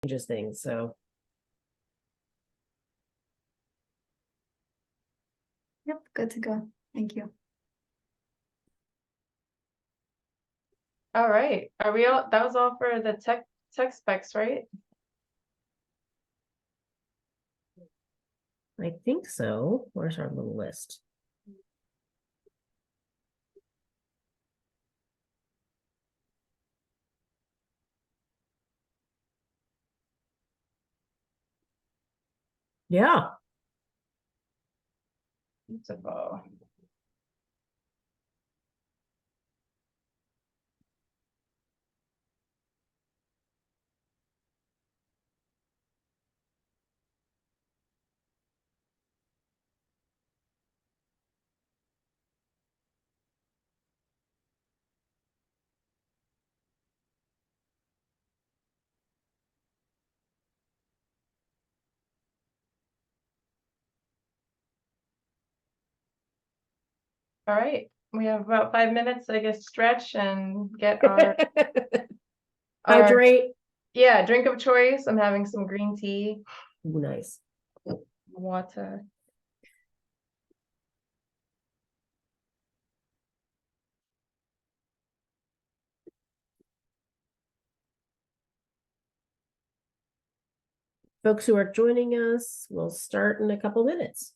changes things, so. Yep, good to go. Thank you. All right, are we all, that was all for the tech specs, right? I think so. Where's our little list? Yeah. Beautiful. All right, we have about 5 minutes, I guess, stretch and get our Hydrate. yeah, drink of choice. I'm having some green tea, Ooh, nice. water. Folks who are joining us, we'll start in a couple minutes.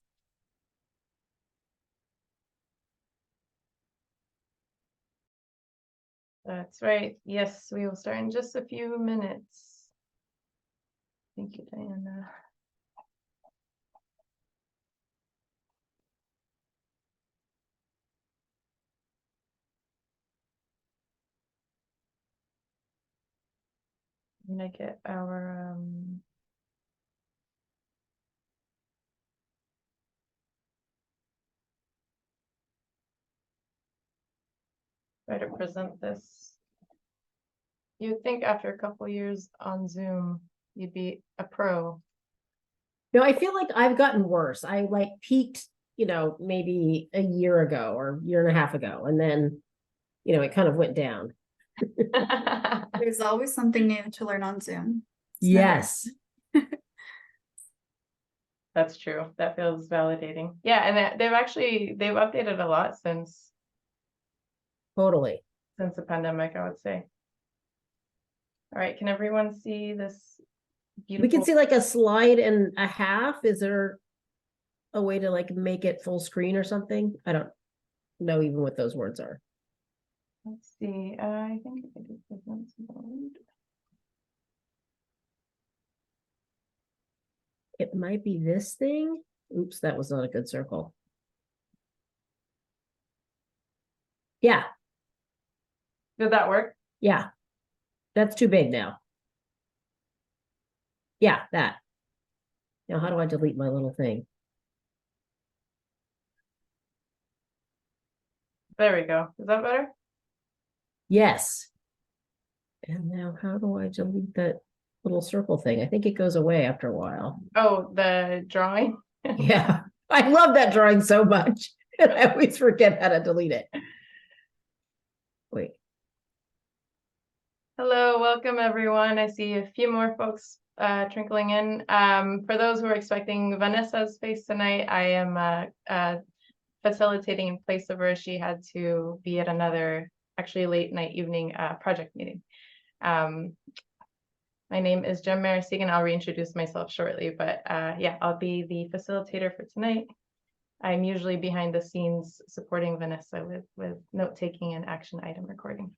That's right. Yes, we will start in just a few minutes. Thank you, Diana. I'm gonna get our try to present this. You'd think after a couple years on Zoom, you'd be a pro. No, I feel like I've gotten worse. I like peaked, maybe a year ago or year and a half ago, and then, it kind of went down. There's always something new to learn on Zoom. It's never- Yes. That's true. That feels validating. Yeah, and they've updated a lot since Totally. the pandemic, I would say. All right, can everyone see this beautiful? We can see like a slide and a half. Is there a way to like make it full screen or something? I don't know even what those words are. Let's see. I think I did present mode. It might be this thing. Oops, that was not a good circle. Yeah, Did that work? yeah. That's too big now. Yeah, that. Now, how do I delete my little thing? There we go. Is that better? Yes. And now how do I delete that little circle thing? I think it goes away after a while. Oh, the drawing. Yeah, I love that drawing so much. And I always forget how to delete it. Wait. Hello, welcome everyone. I see a few more folks trickling in. For those who are expecting Vanessa's face tonight, I am facilitating in place of her. She had to be at another, actually late night evening project meeting. My name is Jem Marasigan. I'll reintroduce myself shortly, but yeah, I'll be the facilitator for tonight. I'm usually behind the scenes supporting Vanessa with note-taking and action item recording.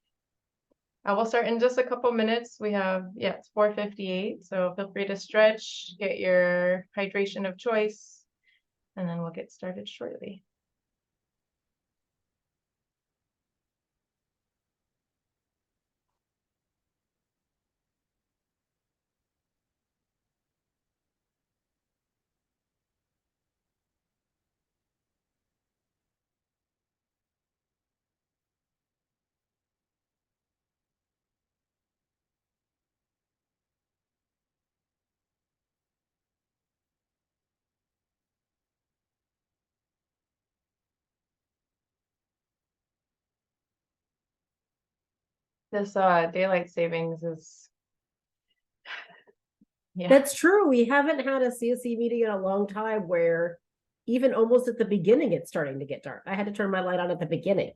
We'll start in just a couple minutes. We have, yeah, it's 4:58, so feel free to stretch, get your hydration of choice, and then we'll get started shortly. This daylight savings is Yeah. That's true. We haven't had a CSC meeting in a long time where even almost at the beginning, it's starting to get dark. I had to turn my light on at the beginning.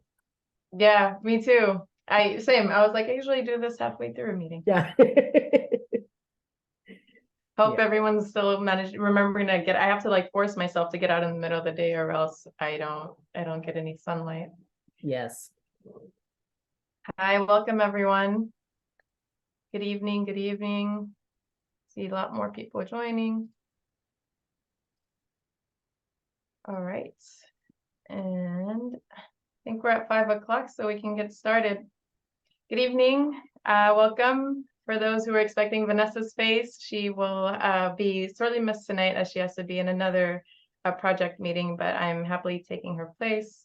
Yeah, me too. Same. I was like, I usually do this halfway through a meeting. Yeah. Hope Yeah. everyone's still remembering to get, I have to like force myself to get out in the middle of the day or else I don't get any sunlight. Yes. Hi, welcome everyone. Good evening, good evening. See a lot more people joining. All right. And I think we're at 5 o'clock, so we can get started. Good evening, welcome. For those who are expecting Vanessa's face, she will be sorely missed tonight as she has to be in another project meeting, but I'm happily taking her place.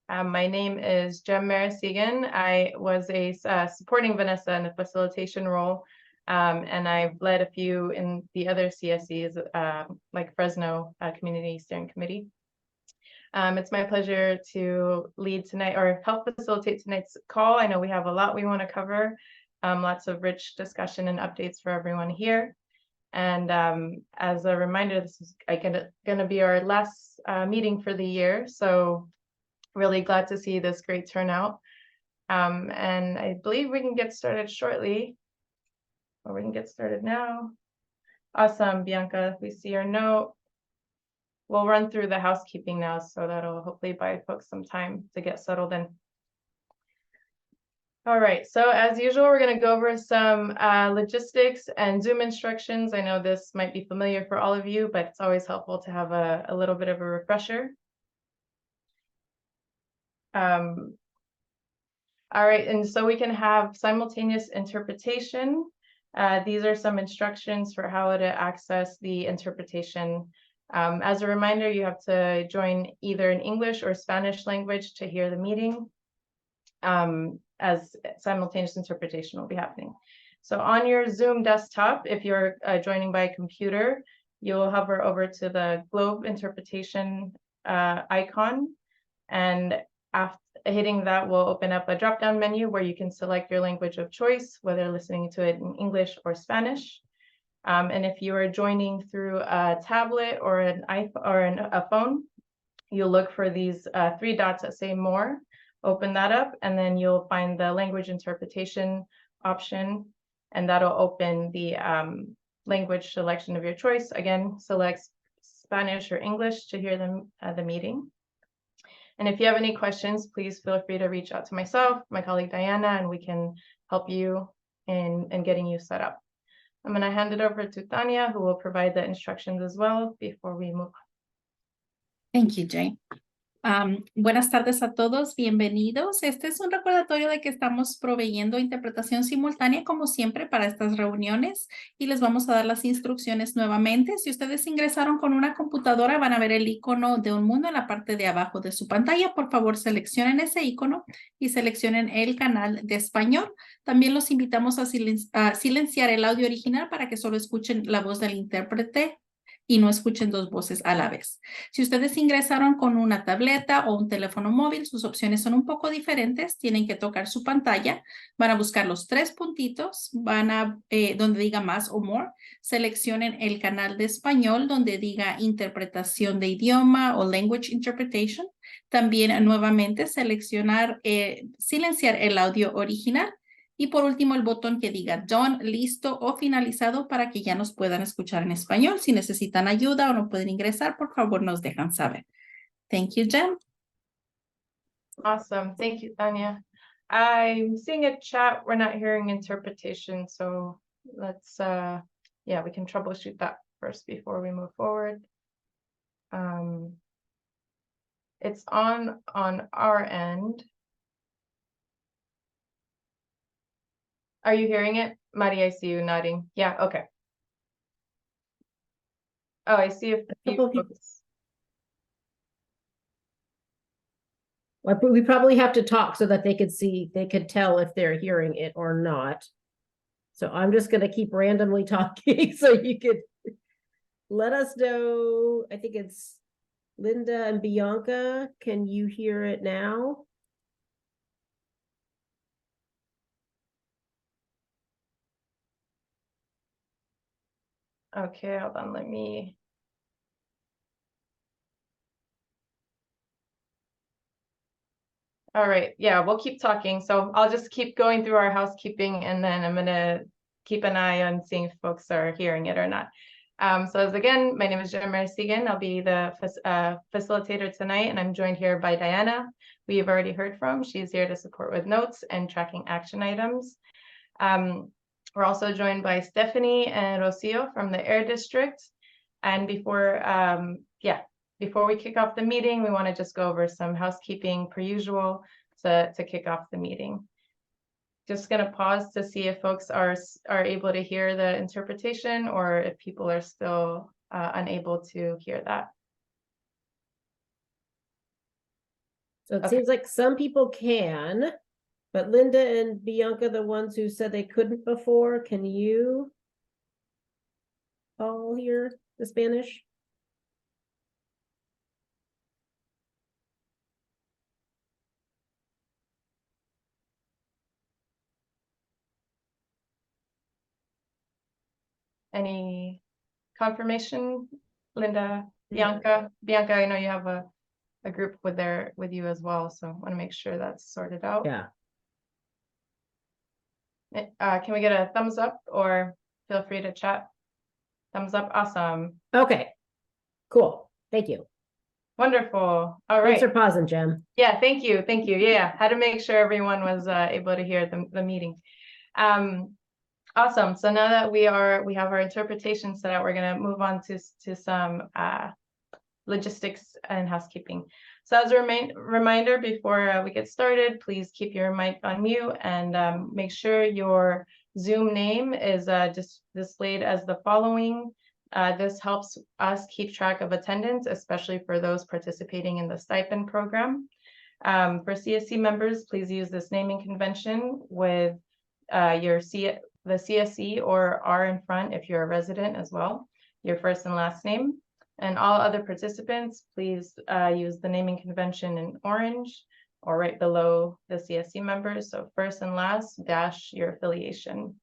My name is Jem Marasigan. I was supporting Vanessa in the facilitation role, and I've led a few in the other CSCs, like Fresno Community Steering Committee. It's my pleasure to lead tonight or help facilitate tonight's call. I know we have a lot we want to cover, lots of rich discussion and updates for everyone here. And as a reminder, this is going to be our last meeting for the year. So really glad to see this great turnout. And I believe we can get started shortly, or we can get started now. Awesome, Bianca, we see your note. We'll run through the housekeeping now, so that'll hopefully buy folks some time to get settled in. All right, so as usual, we're going to go over some logistics and Zoom instructions. I know this might be familiar for all of you, but it's always helpful to have a little bit of a refresher. All right, and so we can have simultaneous interpretation. These are some instructions for how to access the interpretation. As a reminder, you have to join either in English or Spanish language to hear the meeting, as simultaneous interpretation will be happening. So on your Zoom desktop, if you're joining by computer, you'll hover over to the globe interpretation icon, and after hitting that will open up a drop-down menu where you can select your language of choice, whether listening to it in English or Spanish. And if you are joining through a tablet or an iPhone or a phone, you'll look for these 3 dots that say more, open that up, and then you'll find the language interpretation option, and that'll open the language selection of your choice. Again, select Spanish or English to hear the meeting. And if you have any questions, please feel free to reach out to myself, my colleague Diana, and we can help you in getting you set up. I'm going to hand it over to Tanya, who will provide the instructions as well before we move on. Thank you, Jane. Buenas tardes a todos, bienvenidos. Este es un recordatorio de que estamos proveyendo interpretación simultánea como siempre para estas reuniones y les vamos a dar las instrucciones nuevamente. Si ustedes ingresaron con una computadora van a ver el icono de un mundo en la parte de abajo de su pantalla. Por favor, seleccionen ese icono y seleccionen el canal de español. También los invitamos a silenciar el audio original para que solo escuchen la voz del intérprete y no escuchen 2 voces a la vez. Si ustedes ingresaron con una tableta o un teléfono móvil, sus opciones son un poco diferentes. Tienen que tocar su pantalla, van a buscar los 3 puntitos, van a donde diga más o more, seleccionen el canal de español donde diga interpretación de idioma o language interpretation. También nuevamente silenciar el audio original. Y por último, el botón que diga done, listo o finalizado para que ya nos puedan escuchar en español. Si necesitan ayuda o no pueden ingresar, por favor nos dejan saber. Thank you, Jen. Awesome. Thank you, Tanya. I'm seeing a chat. We're not hearing interpretation, so let's, yeah, we can troubleshoot that first before we move forward. It's on our end. Are you hearing it? Mari, I see you nodding. Yeah, okay. Oh, I see a few folks. Well, we probably have to talk so that they could tell if they're hearing it or not. So I'm just going to keep randomly talking so you could let us know. I think it's Linda and Bianca. Can you hear it now? Okay, hold on, let me. All right, yeah, we'll keep talking. So I'll just keep going through our housekeeping and then I'm gonna keep an eye on seeing if folks are hearing it or not. So as again, my name is Jen Marcigan. I'll be the facilitator tonight and I'm joined here by Diana, who you've already heard from. She's here to support with notes and tracking action items. We're also joined by Stephanie and Rocio from the Air District. And before we kick off the meeting, we want to just go over some housekeeping per usual to kick off the meeting. Just going to pause to see if folks are able to hear the interpretation or if people are still unable to hear that. So it Okay. seems like some people can, but Linda and Bianca, the ones who said they couldn't before, can you all hear the Spanish? Any confirmation, Linda, Bianca? Bianca, I know you have a group with you as well, so I want to make sure that's sorted out. Yeah. Can we get a thumbs up or feel free to chat? Thumbs up, awesome. Okay. Cool. Thank you. Wonderful. All Thanks right. for pausing, Jem. Yeah, thank you. Thank you. Yeah, had to make sure everyone was able to hear the meeting. Awesome. So now that we have our interpretation set out, we're gonna move on to some logistics and housekeeping. So as a reminder before we get started, please keep your mic on mute and make sure your Zoom name is just displayed as the following. This helps us keep track of attendance, especially for those participating in the stipend program. For CSC members, please use this naming convention with the CSC or R in front if you're a resident as well, your first and last name. And all other participants, please use the naming convention in orange or right below the CSC members. So first and last dash your affiliation.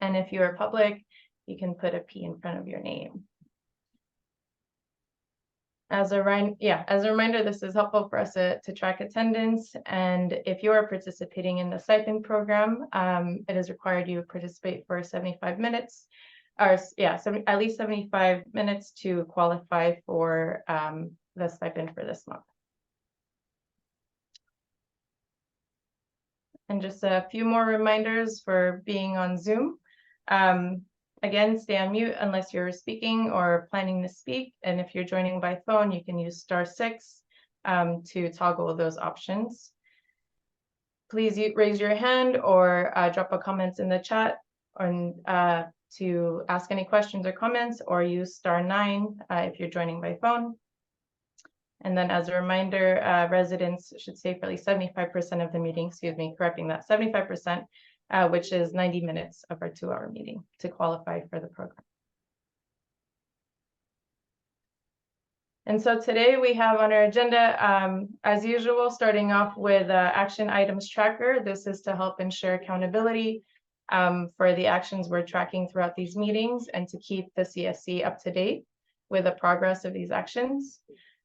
And if you're public, you can put a P in front of your name. As a reminder, this is helpful for us to track attendance. And if you are participating in the stipend program, it is required you participate for 75 minutes. Or at least 75 minutes to qualify for the stipend for this month. And just a few more reminders for being on Zoom. Again, stay on mute unless you're speaking or planning to speak. And if you're joining by phone, you can use *6 to toggle those options. Please raise your hand or drop a comment in the chat or to ask any questions or comments, or use *9 if you're joining by phone. And then as a reminder, residents should stay for at least 75% of the meeting, correcting that, 75%, which is 90 minutes of our 2-hour meeting to qualify for the program. And so today we have on our agenda, as usual, starting off with action items tracker. This is to help ensure accountability for the actions we're tracking throughout these meetings and to keep the CSC up to date with the progress of these actions.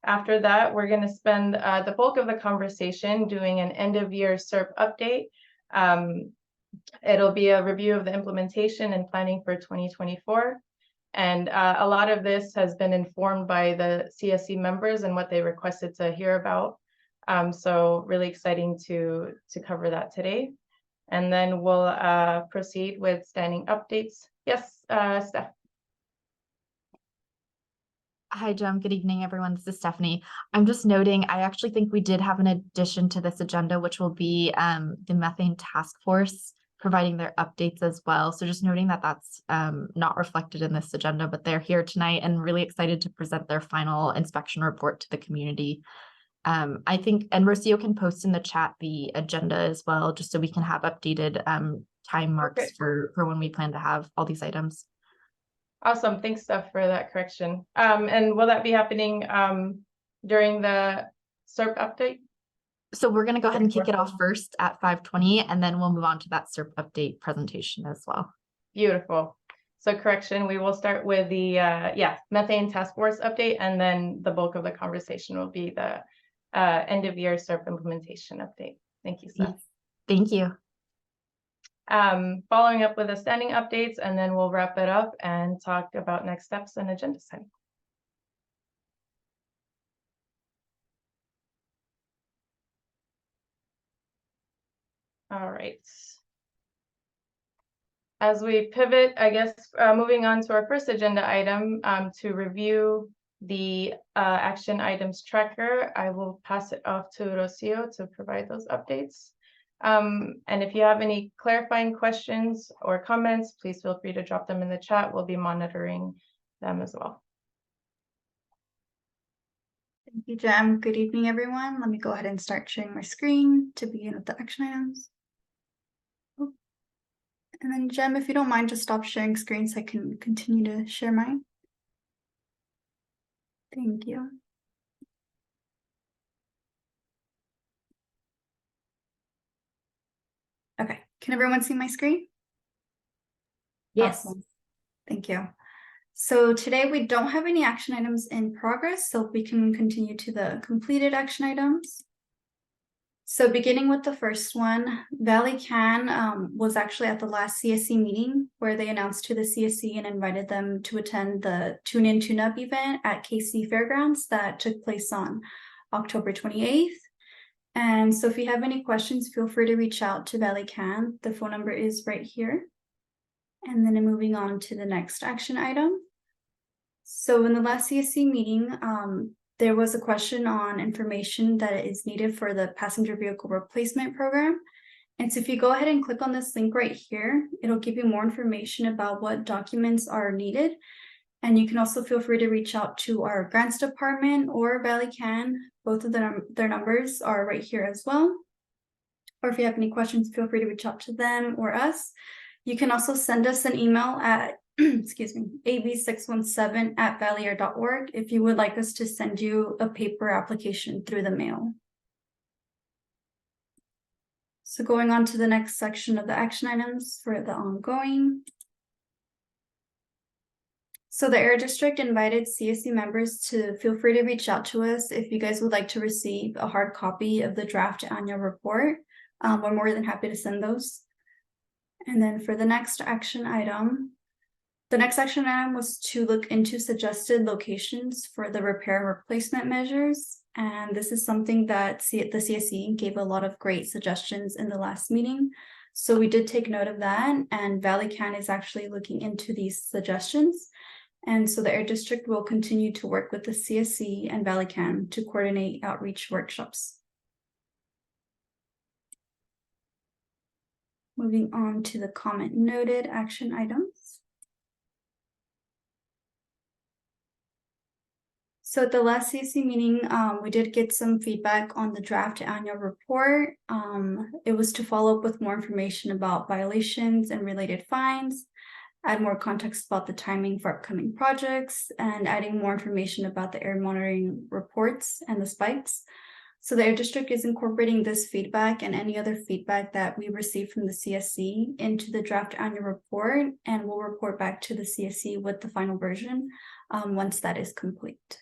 After that, we're going to spend the bulk of the conversation doing an end-of-year SERP update. It'll be a review of the implementation and planning for 2024. And a lot of this has been informed by the CSC members and what they requested to hear about. So really exciting to cover that today. And then we'll proceed with standing updates. Yes, Steph. Hi, Jem. Good evening, everyone. This is Stephanie. I'm just noting, I actually think we did have an addition to this agenda, which will be the methane task force providing their updates as well. So just noting that that's not reflected in this agenda, but they're here tonight and really excited to present their final inspection report to the community. I think, and Rocio can post in the chat the agenda as well, just so we can have updated time marks for when we plan to have all these items. Awesome. Thanks, Steph, for that correction. And will that be happening during the SERP update? So we're going to go ahead and kick it off first at 5:20, and then we'll move on to that SERP update presentation as well. Beautiful. So correction, we will start with the, methane task force update, and then the bulk of the conversation will be the end of year SERP implementation update. Thank you, Steph. Thank you. Following up with the standing updates, and then we'll wrap it up and talk about next steps and agenda setting. All right. As we pivot, I guess, moving on to our first agenda item, to review the action items tracker, I will pass it off to Rocio to provide those updates. And if you have any clarifying questions or comments, please feel free to drop them in the chat. We'll be monitoring them as well. Thank you, Jem. Good evening, everyone. Let me go ahead and start sharing my screen to begin with the action items. Oh. And then Jem, if you don't mind, just stop sharing screen so I can continue to share mine. Thank you. Okay, can everyone see my screen? Yes. Awesome. Thank you. So today we don't have any action items in progress, so we can continue to the completed action items. So beginning with the first one, Valley Can was actually at the last CSC meeting where they announced to the CSC and invited them to attend the Tune In Tune Up event at KC Fairgrounds that took place on October 28th. And so if you have any questions, feel free to reach out to Valley Can. The phone number is right here. And then moving on to the next action item. So in the last CSC meeting, there was a question on information that is needed for the passenger vehicle replacement program. And so if you go ahead and click on this link right here, it'll give you more information about what documents are needed. And you can also feel free to reach out to our grants department or Valley Can. Both of their numbers are right here as well. Or if you have any questions, feel free to reach out to them or us. You can also send us an email at excuse me, ab617@valyair.org if you would like us to send you a paper application through the mail. So going on to the next section of the action items for the ongoing. So the Air District invited CSC members to feel free to reach out to us if you guys would like to receive a hard copy of the draft annual report. We're more than happy to send those. And then for the next action item, was to look into suggested locations for the repair and replacement measures. And this is something that the CSC gave a lot of great suggestions in the last meeting. So we did take note of that, and Valley Can is actually looking into these suggestions. And so the Air District will continue to work with the CSC and Valley Can to coordinate outreach workshops. Moving on to the comment noted action items. So at the last CSC meeting, we did get some feedback on the draft annual report. It was to follow up with more information about violations and related fines, add more context about the timing for upcoming projects, and adding more information about the air monitoring reports and the spikes. So the Air District is incorporating this feedback and any other feedback that we received from the CSC into the draft annual report, and we'll report back to the CSC with the final version once that is complete.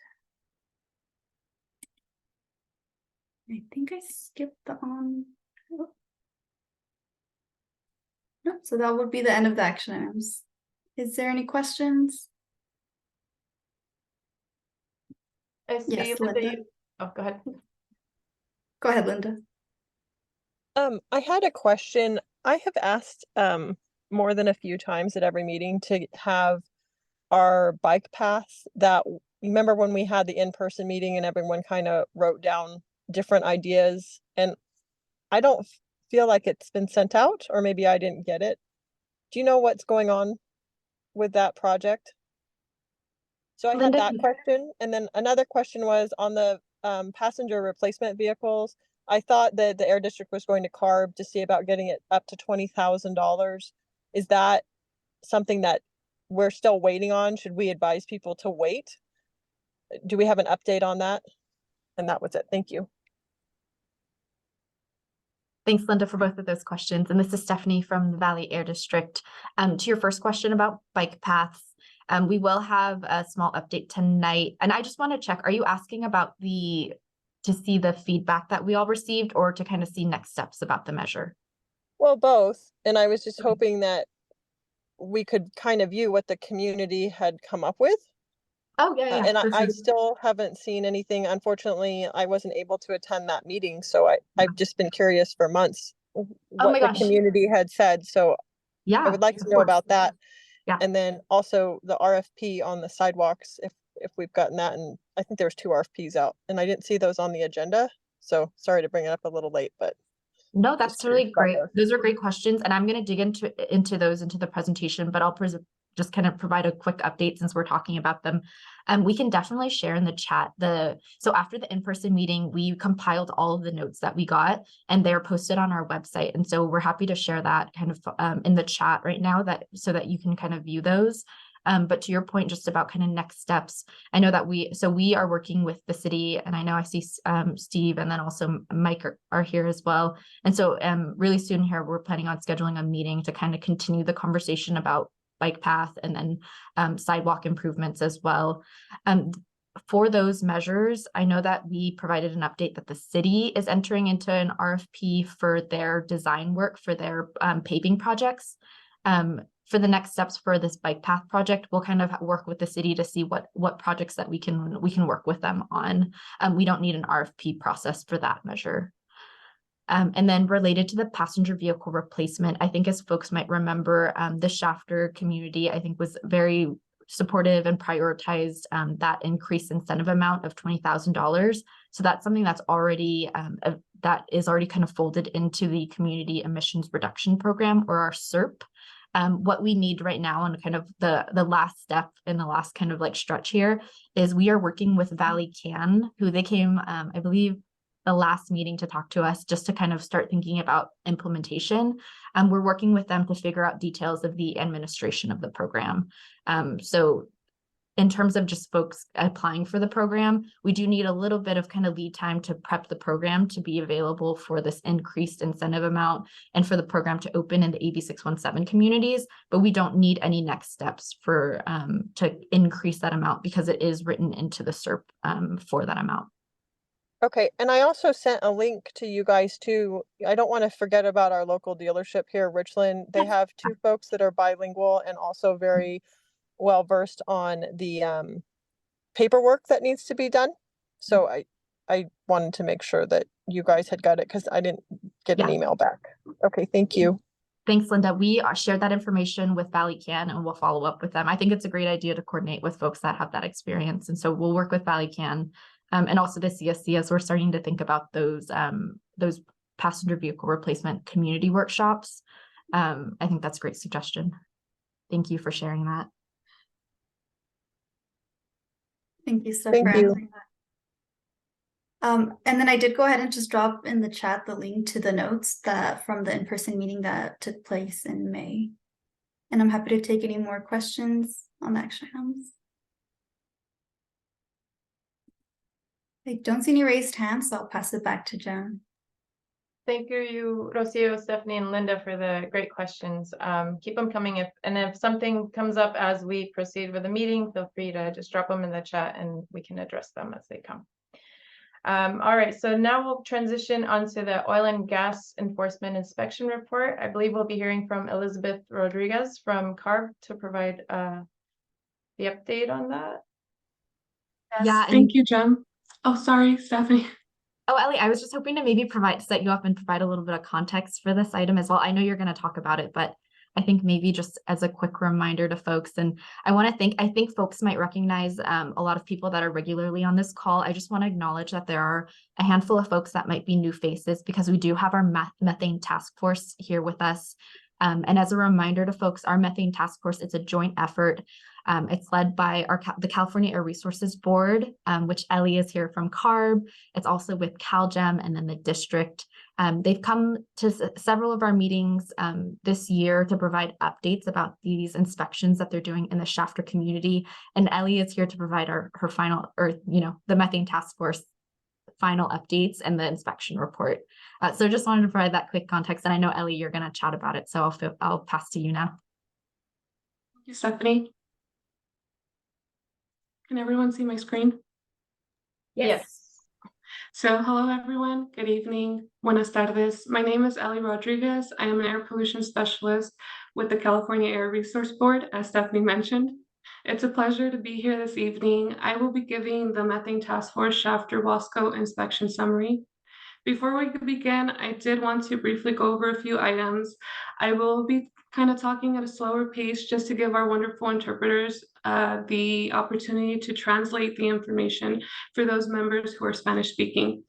I think I skipped the on. Oh. No, so that would be the end of the action items. Is there any questions? I see, Yes, Linda, Linda. oh, go ahead. Go ahead, Linda. I had a question. I have asked more than a few times at every meeting to have our bike paths that, remember when we had the in-person meeting and everyone kind of wrote down different ideas, and I don't feel like it's been sent out, or maybe I didn't get it. Do you know what's going on with that project? So I had Linda, that question, and then another question was on the passenger replacement vehicles. I thought that the Air District was going to CARB to see about getting it up to $20,000. Is that something that we're still waiting on? Should we advise people to wait? Do we have an update on that? And that was it. Thank you. Thanks, Linda, for both of those questions. And this is Stephanie from the Valley Air District. To your first question about bike paths, we will have a small update tonight. And I just want to check, are you asking about to see the feedback that we all received, or to kind of see next steps about the measure? Well, both. And I was just hoping that we could kind of view what the community had come up with. Oh, yeah, And for I sure. still haven't seen anything. Unfortunately, I wasn't able to attend that meeting, so I've just been curious for months Oh what my the gosh. community had said. So Yeah, I would like to of know course. about that. Yeah. And then also the RFP on the sidewalks, if we've gotten that. And I think there was 2 RFPs out, and I didn't see those on the agenda. So sorry to bring it up a little late, but No, just that's curious really about great. those. Those are great questions, and I'm going to dig into those into the presentation, but I'll just kind of provide a quick update since we're talking about them. We can definitely share in the chat so after the in-person meeting, we compiled all of the notes that we got, and they're posted on our website. And so we're happy to share that kind of in the chat right now, so that you can kind of view those. But to your point, just about kind of next steps, I know that we are working with the city, and I know I see Steve and then also Mike are here as well. And so really soon here, we're planning on scheduling a meeting to kind of continue the conversation about bike path and then sidewalk improvements as well. For those measures, I know that we provided an update that the city is entering into an RFP for their design work for their paving projects. For the next steps for this bike path project, we'll kind of work with the city to see what projects that we can work with them on. We don't need an RFP process for that measure. And then related to the passenger vehicle replacement, I think as folks might remember, the Shafter community, I think, was very supportive and prioritized that increased incentive amount of $20,000. So that's something that's already that is already kind of folded into the community emissions reduction program, or our CERP. What we need right now, and kind of the last step in the last kind of like stretch here, is we are working with Valley Can, who they came, I believe, the last meeting to talk to us just to kind of start thinking about implementation. We're working with them to figure out details of the administration of the program. So in terms of just folks applying for the program, we do need a little bit of kind of lead time to prep the program to be available for this increased incentive amount and for the program to open in the AB 617 communities, but we don't need any next steps for to increase that amount because it is written into the CERP for that amount. Okay, and I also sent a link to you guys too. I don't want to forget about our local dealership here, Richland. They have 2 folks that are bilingual and also very well versed on the paperwork that needs to be done. So I wanted to make sure that you guys had got it because I didn't get an email back. Okay, thank you. Thanks, Linda. We shared that information with Valley Can, and we'll follow up with them. I think it's a great idea to coordinate with folks that have that experience. And so we'll work with Valley Can and also the CSC as we're starting to think about those passenger vehicle replacement community workshops. I think that's a great suggestion. Thank you for sharing that. Thank you, Steph, Thank for you. answering that. And then I did go ahead and just drop in the chat the link to the notes that from the in-person meeting that took place in May. And I'm happy to take any more questions on the action items. I don't see any raised hands, so I'll pass it back to Jen. Thank you, Rocio, Stephanie, and Linda for the great questions. Keep them coming if something comes up as we proceed with the meeting, feel free to just drop them in the chat and we can address them as they come. All right, so now we'll transition onto the oil and gas enforcement inspection report. I believe we'll be hearing from Elizabeth Rodriguez from CARB to provide the update on that. Yeah, Thank you, Jen. Oh, sorry, Stephanie. Oh, Ellie, I was just hoping to maybe set you up and provide a little bit of context for this item as well. I know you're going to talk about it, but I think maybe just as a quick reminder to folks, and I think folks might recognize a lot of people that are regularly on this call. I just want to acknowledge that there are a handful of folks that might be new faces because we do have our methane task force here with us. And as a reminder to folks, our methane task force, it's a joint effort. It's led by the California Air Resources Board, which Ellie is here from CARB. It's also with CalGEM and then the district. They've come to several of our meetings this year to provide updates about these inspections that they're doing in the Shafter community. And Ellie is here to provide her final, or the methane task force final updates and the inspection report. So just wanted to provide that quick context. And I know, Ellie, you're going to chat about it. So I'll pass to you now. Thank you, Stephanie. Can everyone see my screen? Yes. So hello, everyone. Good evening. Buenas tardes. My name is Ellie Rodriguez. I am an air pollution specialist with the California Air Resource Board, as Stephanie mentioned. It's a pleasure to be here this evening. I will be giving the Methane Task Force Shafter Wasco inspection summary. Before we begin, I did want to briefly go over a few items. I will be kind of talking at a slower pace just to give our wonderful interpreters the opportunity to translate the information for those members who are Spanish speaking.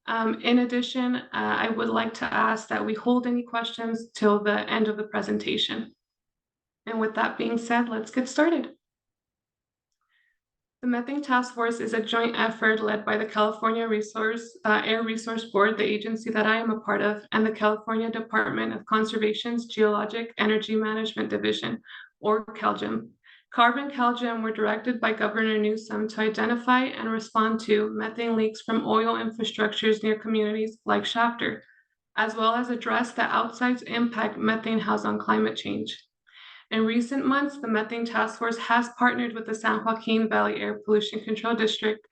In addition, I would like to ask that we hold any questions till the end of the presentation. And with that being said, let's get started. The Methane Task Force is a joint effort led by the California Air Resource Board, the agency that I am a part of, and the California Department of Conservation's Geologic Energy Management Division, or CalGEM. CARB and CalGEM were directed by Governor Newsom to identify and respond to methane leaks from oil infrastructures near communities like Shafter, as well as address the outsized impact methane has on climate change. In recent months, the Methane Task Force has partnered with the San Joaquin Valley Air Pollution Control District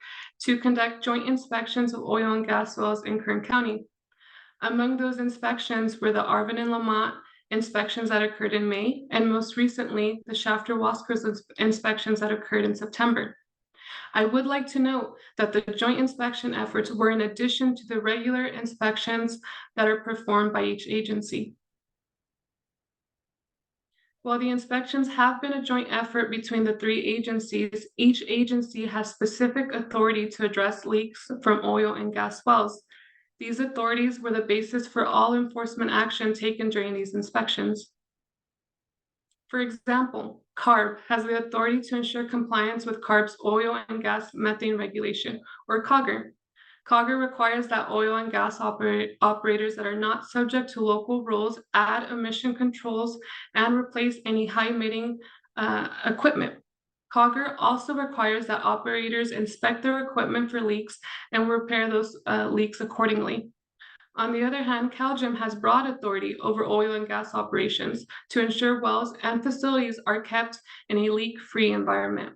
to conduct joint inspections of oil and gas wells in Kern County. Among those inspections were the Arvin and Lamont inspections that occurred in May, and most recently, the Shafter Wasco inspections that occurred in September. I would like to note that the joint inspection efforts were in addition to the regular inspections that are performed by each agency. While the inspections have been a joint effort between the three agencies, each agency has specific authority to address leaks from oil and gas wells. These authorities were the basis for all enforcement action taken during these inspections. For example, CARB has the authority to ensure compliance with CARB's oil and gas methane regulation, or COGR. COGR requires that oil and gas operators that are not subject to local rules add emission controls and replace any high-emitting equipment. COGR also requires that operators inspect their equipment for leaks and repair those leaks accordingly. On the other hand, CalGEM has broad authority over oil and gas operations to ensure wells and facilities are kept in a leak-free environment,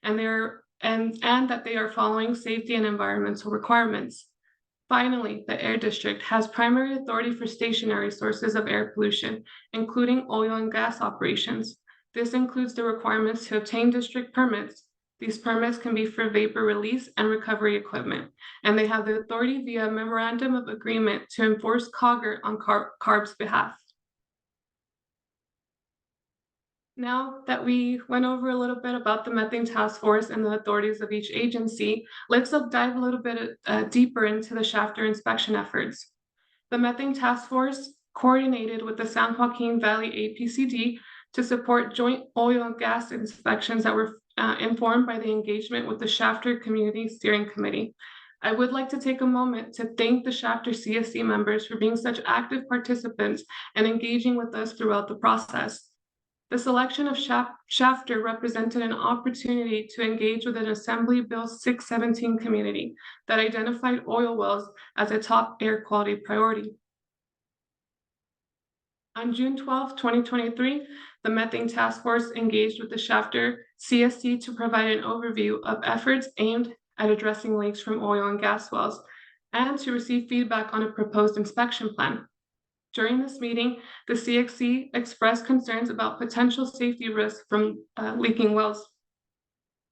and that they are following safety and environmental requirements. Finally, the Air District has primary authority for stationary sources of air pollution, including oil and gas operations. This includes the requirements to obtain district permits. These permits can be for vapor release and recovery equipment, and they have the authority via a memorandum of agreement to enforce COGR on CARB's behalf. Now that we went over a little bit about the Methane Task Force and the authorities of each agency, let's dive a little bit deeper into the Shafter inspection efforts. The Methane Task Force coordinated with the San Joaquin Valley APCD to support joint oil and gas inspections that were informed by the engagement with the Shafter Community Steering Committee. I would like to take a moment to thank the Shafter CSC members for being such active participants and engaging with us throughout the process. The selection of Shafter represented an opportunity to engage with an Assembly Bill 617 community that identified oil wells as a top air quality priority. On June 12, 2023, the Methane Task Force engaged with the Shafter CSC to provide an overview of efforts aimed at addressing leaks from oil and gas wells and to receive feedback on a proposed inspection plan. During this meeting, the CXC expressed concerns about potential safety risks from leaking wells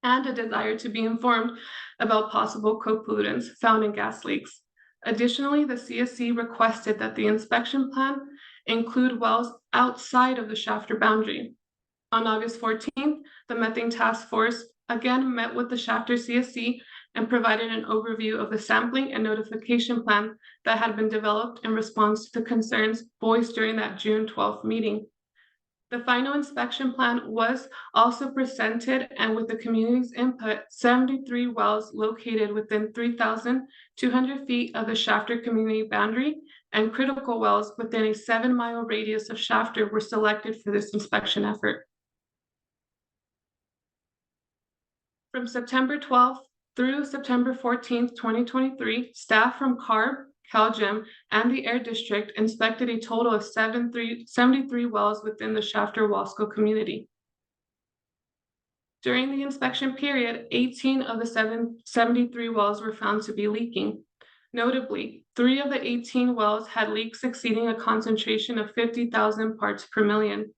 and a desire to be informed about possible co-pollutants found in gas leaks. Additionally, the CSC requested that the inspection plan include wells outside of the Shafter boundary. On August 14th, the Methane Task Force again met with the Shafter CSC and provided an overview of the sampling and notification plan that had been developed in response to the concerns voiced during that June 12th meeting. The final inspection plan was also presented, and with the community's input, 73 wells located within 3,200 feet of the Shafter community boundary and critical wells within a 7-mile radius of Shafter were selected for this inspection effort. From September 12th Through September 14th, 2023, staff from CARB, CalGEM, and the Air District inspected a total of 73 wells within the Shafter-Wasco community. During the inspection period, 18 of the 73 wells were found to be leaking. Notably, 3 of the 18 wells had leaks exceeding a concentration of 50,000 parts per million.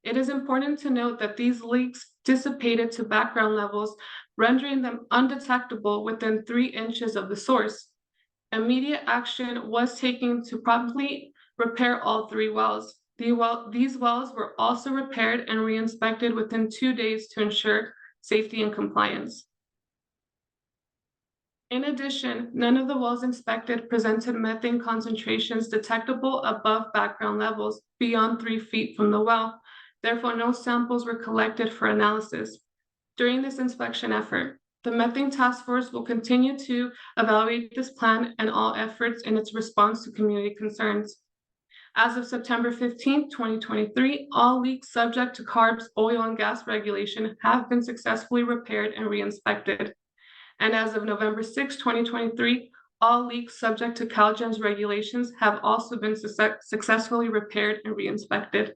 It is important to note that these leaks dissipated to background levels, rendering them undetectable within 3 inches of the source. Immediate action was taken to promptly repair all 3 wells. These wells were also repaired and re-inspected within 2 days to ensure safety and compliance. In addition, none of the wells inspected presented methane concentrations detectable above background levels beyond 3 feet from the well. Therefore, no samples were collected for analysis. During this inspection effort, the Methane Task Force will continue to evaluate this plan and all efforts in its response to community concerns. As of September 15, 2023, all leaks subject to CARB's oil and gas regulation have been successfully repaired and re-inspected. And as of November 6, 2023, all leaks subject to CalGEM's regulations have also been successfully repaired and re-inspected.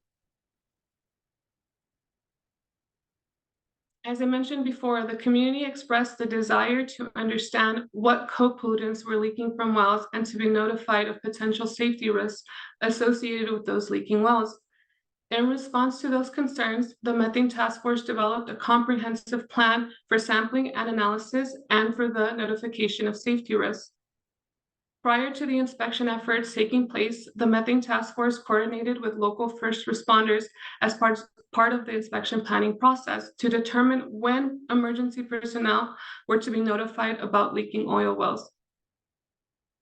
As I mentioned before, the community expressed the desire to understand what co-pollutants were leaking from wells and to be notified of potential safety risks associated with those leaking wells. In response to those concerns, the Methane Task Force developed a comprehensive plan for sampling and analysis and for the notification of safety risks. Prior to the inspection efforts taking place, the Methane Task Force coordinated with local first responders as part of the inspection planning process to determine when emergency personnel were to be notified about leaking oil wells.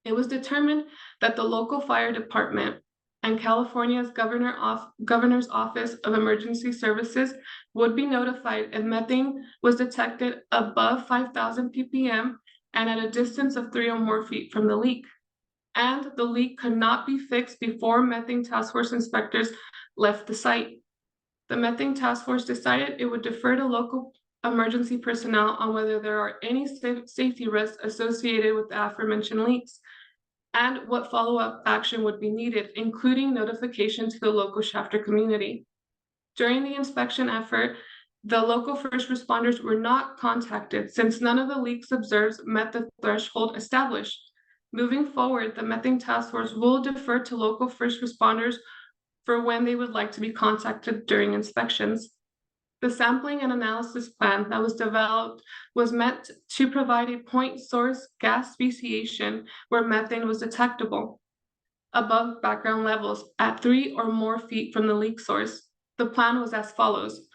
It was determined that the local fire department and California's Governor's Office of Emergency Services would be notified if methane was detected above 5,000 ppm and at a distance of 3 or more feet from the leak. And the leak could not be fixed before Methane Task Force inspectors left the site. The Methane Task Force decided it would defer to local emergency personnel on whether there are any safety risks associated with the aforementioned leaks and what follow-up action would be needed, including notification to the local Shafter community. During the inspection effort, the local first responders were not contacted since none of the leaks observed met the threshold established. Moving forward, the Methane Task Force will defer to local first responders for when they would like to be contacted during inspections. The sampling and analysis plan that was developed was meant to provide a point source gas speciation where methane was detectable above background levels at 3 or more feet from the leak source. The plan was as follows.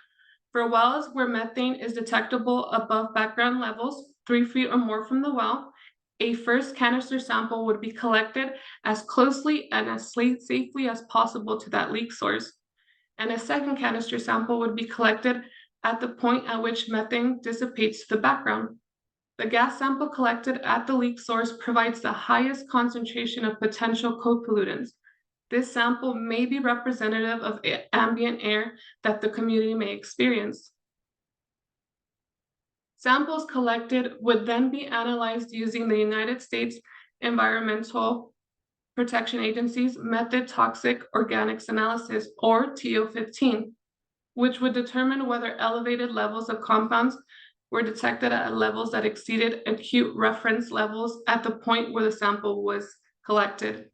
For wells where methane is detectable above background levels, 3 feet or more from the well, a first canister sample would be collected as closely and as safely as possible to that leak source. And a second canister sample would be collected at the point at which methane dissipates to the background. The gas sample collected at the leak source provides the highest concentration of potential co-pollutants. This sample may be representative of ambient air that the community may experience. Samples collected would then be analyzed using the United States Environmental Protection Agency's Method Toxic Organics Analysis, or TO15, which would determine whether elevated levels of compounds were detected at levels that exceeded acute reference levels at the point where the sample was collected.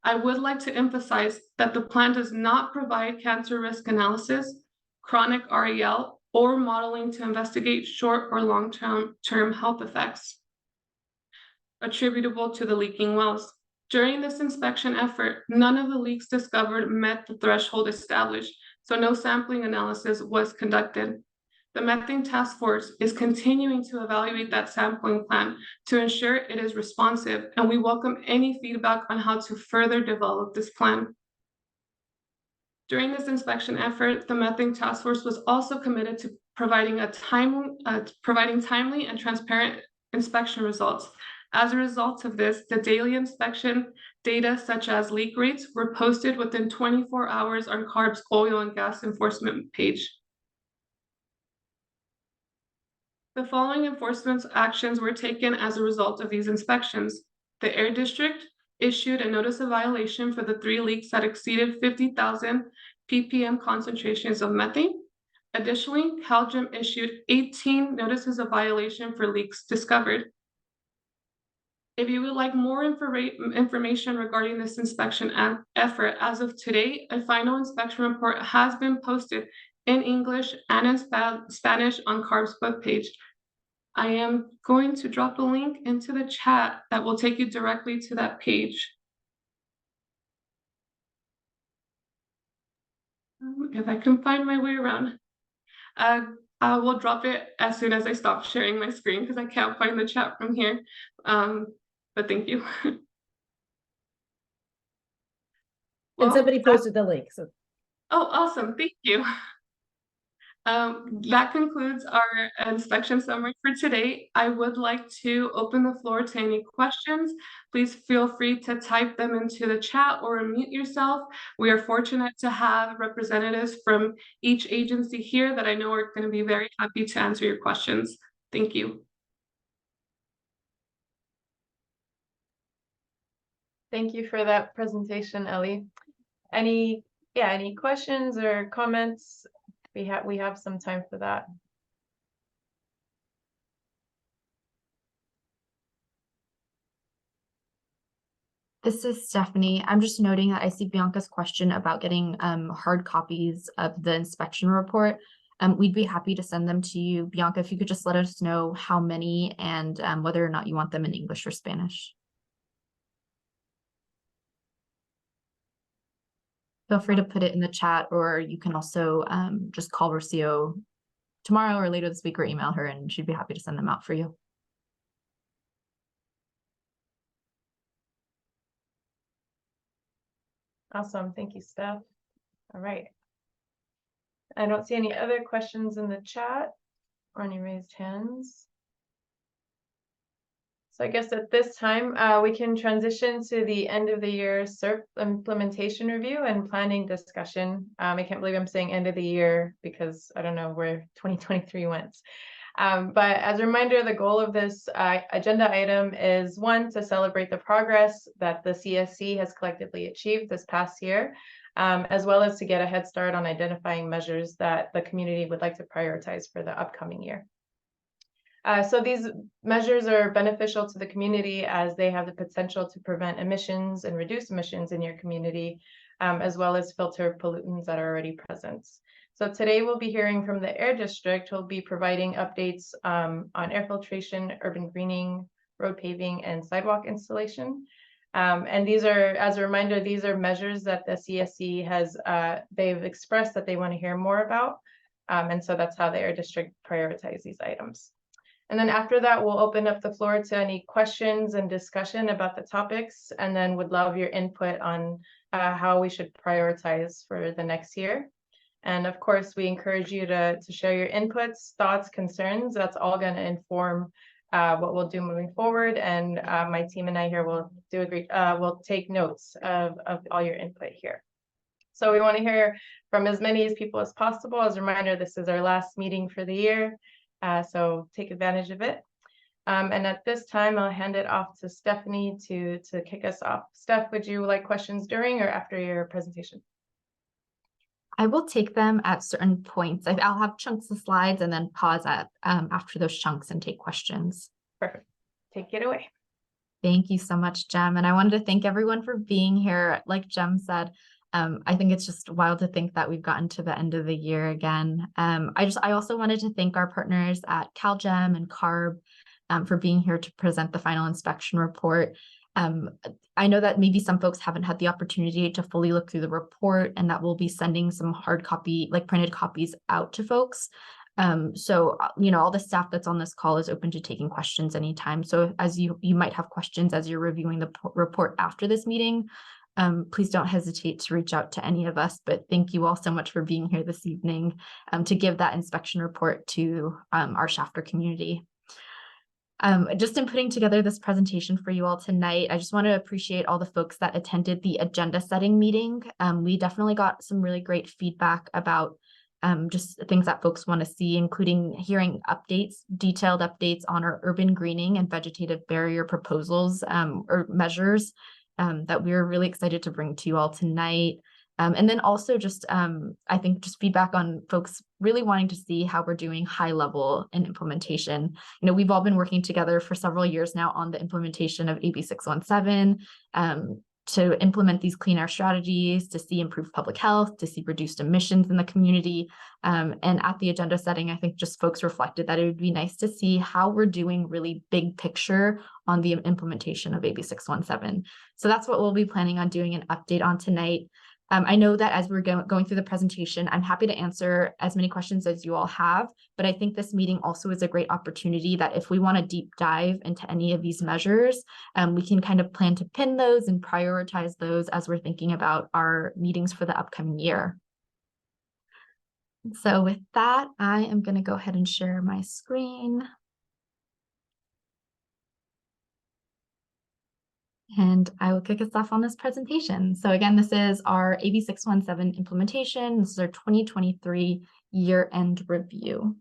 I would like to emphasize that the plan does not provide cancer risk analysis, chronic REL, or modeling to investigate short or long-term health effects attributable to the leaking wells. During this inspection effort, none of the leaks discovered met the threshold established, so no sampling analysis was conducted. The Methane Task Force is continuing to evaluate that sampling plan to ensure it is responsive, and we welcome any feedback on how to further develop this plan. During this inspection effort, the Methane Task Force was also committed to providing timely and transparent inspection results. As a result of this, the daily inspection data, such as leak rates, were posted within 24 hours on CARB's oil and gas enforcement page. The following enforcement actions were taken as a result of these inspections. The Air District issued a notice of violation for the 3 leaks that exceeded 50,000 ppm concentrations of methane. Additionally, CalGEM issued 18 notices of violation for leaks discovered. If you would like more information regarding this inspection effort, as of today, a final inspection report has been posted in English and in Spanish on CARB's webpage. I am going to drop a link into the chat that will take you directly to that page. If I can find my way around. I will drop it as soon as I stop sharing my screen because I can't find the chat from here. But thank you. And somebody posted the link, so. Oh, awesome. Thank you. That concludes our inspection summary for today. I would like to open the floor to any questions. Please feel free to type them into the chat or unmute yourself. We are fortunate to have representatives from each agency here that I know are going to be very happy to answer your questions. Thank you. Thank you for that presentation, Ellie. Any questions or comments? We have some time for that. This is Stephanie. I'm just noting that I see Bianca's question about getting hard copies of the inspection report. We'd be happy to send them to you. Bianca, if you could just let us know how many and whether or not you want them in English or Spanish. Feel free to put it in the chat, or you can also just call Rocio tomorrow or later this week or email her and she'd be happy to send them out for you. Awesome. Thank you, Steph. All right. I don't see any other questions in the chat or any raised hands. So I guess at this time, we can transition to the end of the year SERP implementation review and planning discussion. I can't believe I'm saying end of the year because I don't know where 2023 went. But as a reminder, the goal of this agenda item is, one, to celebrate the progress that the CSC has collectively achieved this past year, as well as to get a head start on identifying measures that the community would like to prioritize for the upcoming year. So these measures are beneficial to the community as they have the potential to prevent emissions and reduce emissions in your community, as well as filter pollutants that are already present. So today we'll be hearing from the Air District, who will be providing updates on air filtration, urban greening, road paving, and sidewalk installation. And these are, as a reminder, these are measures that the CSC has, they've expressed that they want to hear more about. And so that's how the Air District prioritize these items. And then after that, we'll open up the floor to any questions and discussion about the topics, and then would love your input on how we should prioritize for the next year. And of course, we encourage you to share your inputs, thoughts, concerns. That's all going to inform what we'll do moving forward. And my team and I here will we'll take notes of all your input here. So we want to hear from as many people as possible. As a reminder, this is our last meeting for the year. So take advantage of it. And at this time, I'll hand it off to Stephanie to kick us off. Steph, would you like questions during or after your presentation? I will take them at certain points. I'll have chunks of slides and then pause at after those chunks and take questions. Perfect. Take it away. Thank you so much, Jem. And I wanted to thank everyone for being here. Like Jem said, I think it's just wild to think that we've gotten to the end of the year again. I also wanted to thank our partners at CalGEM and CARB for being here to present the final inspection report. I know that maybe some folks haven't had the opportunity to fully look through the report, and that we'll be sending some hard copy, like printed copies, out to folks. So, you know, all the staff that's on this call is open to taking questions anytime. So as you might have questions as you're reviewing the report after this meeting, please don't hesitate to reach out to any of us. But thank you all so much for being here this evening to give that inspection report to our Shafter community. Just in putting together this presentation for you all tonight, I just want to appreciate all the folks that attended the agenda setting meeting. We definitely got some really great feedback about just things that folks want to see, including hearing updates, detailed updates on our urban greening and vegetative barrier proposals or measures that we're really excited to bring to you all tonight. And then also just, I think just feedback on folks really wanting to see how we're doing high level in implementation. You know, we've all been working together for several years now on the implementation of AB 617, to implement these clean air strategies, to see improved public health, to see reduced emissions in the community. And at the agenda setting, I think just folks reflected that it would be nice to see how we're doing really big picture on the implementation of AB 617. So that's what we'll be planning on doing an update on tonight. I know that as we're going through the presentation, I'm happy to answer as many questions as you all have, but I think this meeting also is a great opportunity that if we want to deep dive into any of these measures, we can kind of plan to pin those and prioritize those as we're thinking about our meetings for the upcoming year. So with that, I am going to go ahead and share my screen. And I will kick us off on this presentation. So again, this is our AB 617 implementation. This is our 2023 year-end review.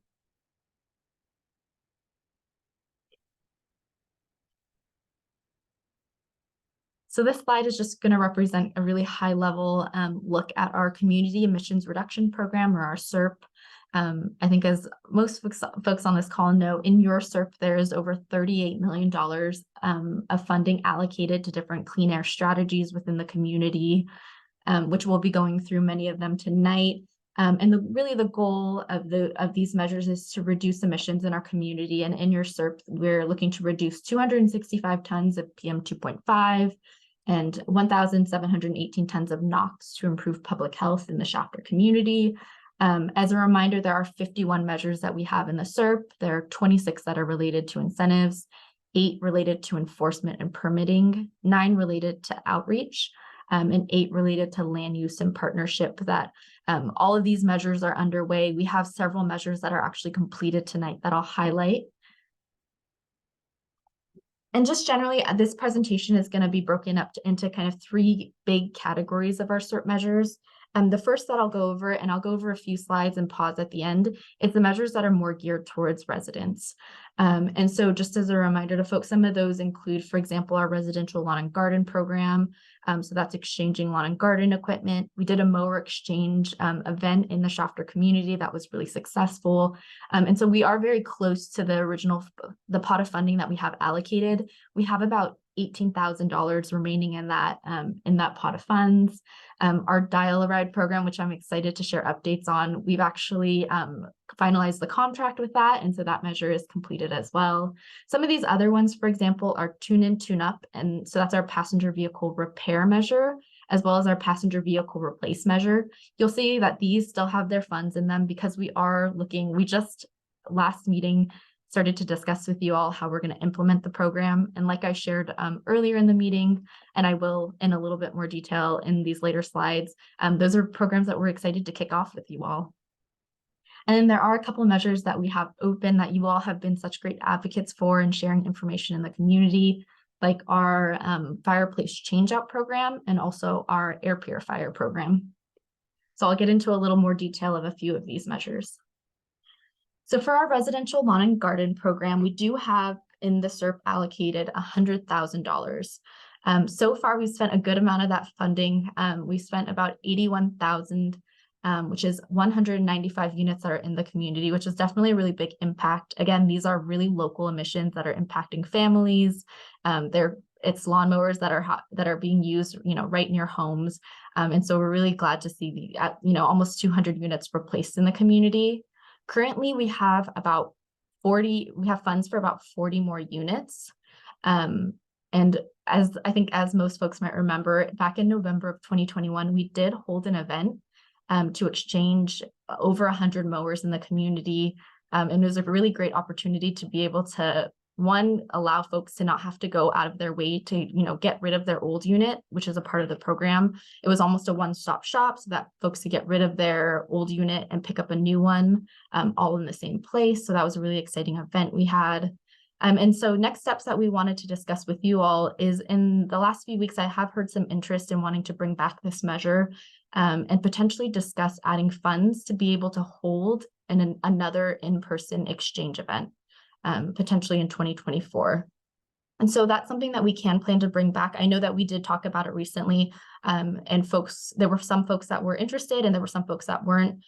So this slide is just going to represent a really high-level look at our Community Emissions Reduction Program, or our CERP. I think as most folks on this call know, in your CERP, there is over $38 million of funding allocated to different clean air strategies within the community, which we'll be going through many of them tonight. And really the goal of these measures is to reduce emissions in our community. And in your CERP, we're looking to reduce 265 tons of PM 2.5 and 1,718 tons of NOx to improve public health in the Shafter community. As a reminder, there are 51 measures that we have in the CERP. There are 26 that are related to incentives, 8 related to enforcement and permitting, 9 related to outreach, and 8 related to land use and partnership. That all of these measures are underway. We have several measures that are actually completed tonight that I'll highlight. And just generally, this presentation is going to be broken up into kind of 3 big categories of our CERP measures. The first that I'll go over, and I'll go over a few slides and pause at the end, is the measures that are more geared towards residents. And so just as a reminder to folks, some of those include, for example, our residential lawn and garden program. So that's exchanging lawn and garden equipment. We did a mower exchange event in the Shafter community that was really successful. And so we are very close to the pot of funding that we have allocated. We have about $18,000 remaining in that pot of funds. Our Dial-A-Ride program, which I'm excited to share updates on, we've actually finalized the contract with that, and so that measure is completed as well. Some of these other ones, for example, are Tune In, Tune Up, and so that's our passenger vehicle repair measure, as well as our passenger vehicle replace measure. You'll see that these still have their funds in them because we just last meeting started to discuss with you all how we're going to implement the program. And like I shared earlier in the meeting, and I will in a little bit more detail in these later slides, those are programs that we're excited to kick off with you all. And then there are a couple of measures that we have open that you all have been such great advocates for and sharing information in the community, like our fireplace change-out program and also our air purifier program. So I'll get into a little more detail of a few of these measures. So for our residential lawn and garden program, we do have in the CERP allocated $100,000. So far, we've spent a good amount of that funding. We spent about $81,000, which is 195 units that are in the community, which is definitely a really big impact. Again, these are really local emissions that are impacting families. It's lawnmowers that are being used, right in your homes. And so we're really glad to see almost 200 units replaced in the community. Currently, we have funds for about 40 more units. And as most folks might remember, back in November of 2021, we did hold an event to exchange over 100 mowers in the community. And it was a really great opportunity to be able to, one, allow folks to not have to go out of their way to, get rid of their old unit, which is a part of the program. It was almost a one-stop shop so that folks could get rid of their old unit and pick up a new one, all in the same place. So that was a really exciting event we had. And so next steps that we wanted to discuss with you all is in the last few weeks, I have heard some interest in wanting to bring back this measure. and potentially discuss adding funds to be able to hold another in-person exchange event, potentially in 2024. And so that's something that we can plan to bring back. I know that we did talk about it recently, and there were some folks that were interested and there were some folks that weren't.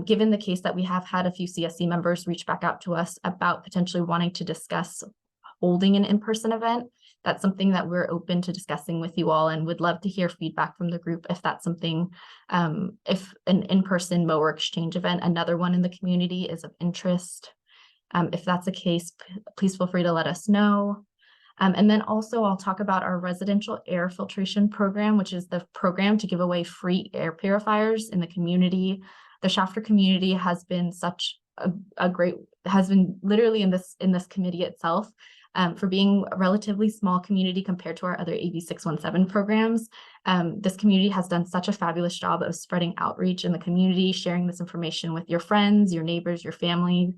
Given the case that we have had a few CSC members reach back out to us about potentially wanting to discuss holding an in-person event, that's something that we're open to discussing with you all and would love to hear feedback from the group if that's something, if an in-person mower exchange event, another one in the community, is of interest. If that's the case, please feel free to let us know. And then also I'll talk about our residential air filtration program, which is the program to give away free air purifiers in the community. The Shafter community has been such has been literally in this committee itself, for being a relatively small community compared to our other AB 617 programs. This community has done such a fabulous job of spreading outreach in the community, sharing this information with your friends, your neighbors, your family.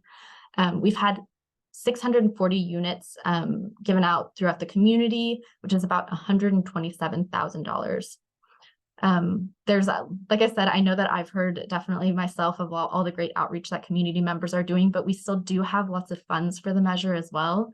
We've had 640 units given out throughout the community, which is about $127,000. There's, like I said, I know that I've heard definitely myself of all the great outreach that community members are doing, but we still do have lots of funds for the measure as well.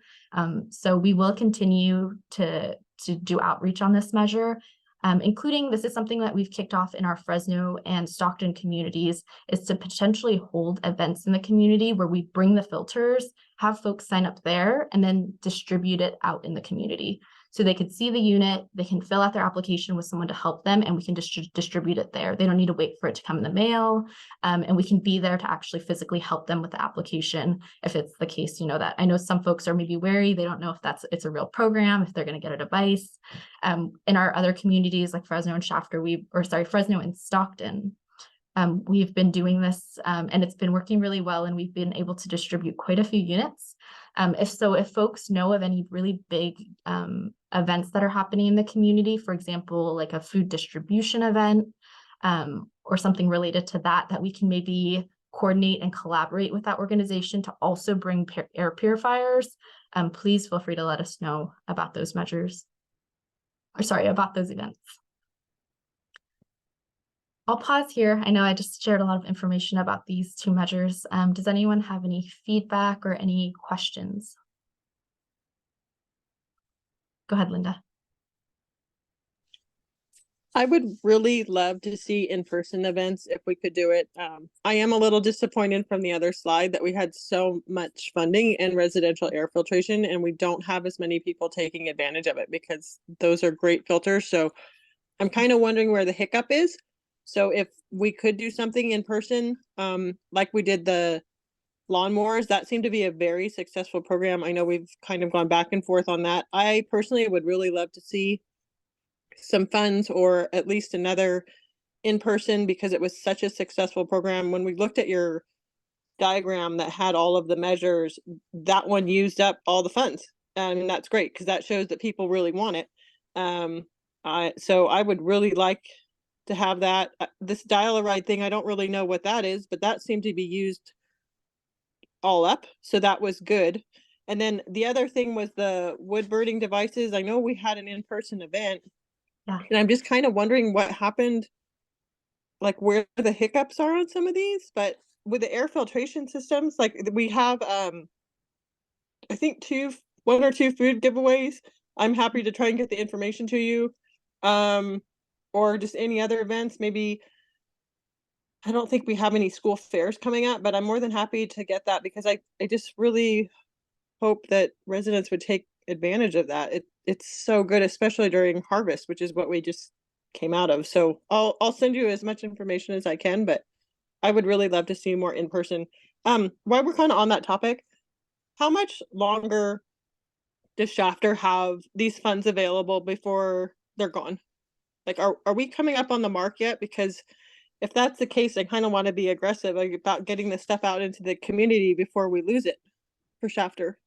So we will continue to do outreach on this measure. Including, this is something that we've kicked off in our Fresno and Stockton communities, is to potentially hold events in the community where we bring the filters, have folks sign up there, and then distribute it out in the community. So they could see the unit, they can fill out their application with someone to help them, and we can distribute it there. They don't need to wait for it to come in the mail, and we can be there to actually physically help them with the application if it's the case, that I know some folks are maybe wary, they don't know if it's a real program, if they're going to get a device. In our other communities like Fresno and Shafter, Fresno and Stockton, we've been doing this and it's been working really well, and we've been able to distribute quite a few units. If folks know of any really big events that are happening in the community, for example, like a food distribution event or something related to that we can maybe coordinate and collaborate with that organization to also bring air purifiers, please feel free to let us know about those measures. About those events. I'll pause here. I know I just shared a lot of information about these two measures. Does anyone have any feedback or any questions? Go ahead, Linda. I would really love to see in-person events if we could do it. I am a little disappointed from the other slide that we had so much funding in residential air filtration and we don't have as many people taking advantage of it, because those are great filters. So I'm kind of wondering where the hiccup is. So if we could do something in person, like we did the lawnmowers, that seemed to be a very successful program. I know we've kind of gone back and forth on that. I personally would really love to see some funds or at least another in person, because it was such a successful program. When we looked at your diagram that had all of the measures, that one used up all the funds, and that's great because that shows that people really want it. So I would really like to have that. This dial-a-ride thing, I don't really know what that is, but that seemed to be used all up, so that was good. And then the other thing was the wood burning devices. I know we had an in-person event, and I'm just kind of wondering what happened, like where the hiccups are on some of these. But with the air filtration systems, like we have I think one or two food giveaways. I'm happy to try and get the information to you, or just any other events. Maybe I don't think we have any school fairs coming up, but I'm more than happy to get that, because I just really hope that residents would take advantage of that. It's so good, especially during harvest, which is what we just came out of. So I'll send you as much information as I can, but I would really love to see more in person. While we're kind of on that topic, how much longer does Shafter have these funds available before they're gone? Like, are we coming up on the mark yet? Because if that's the case, I kind of want to be aggressive about getting this stuff out into the community before we lose it for Shafter.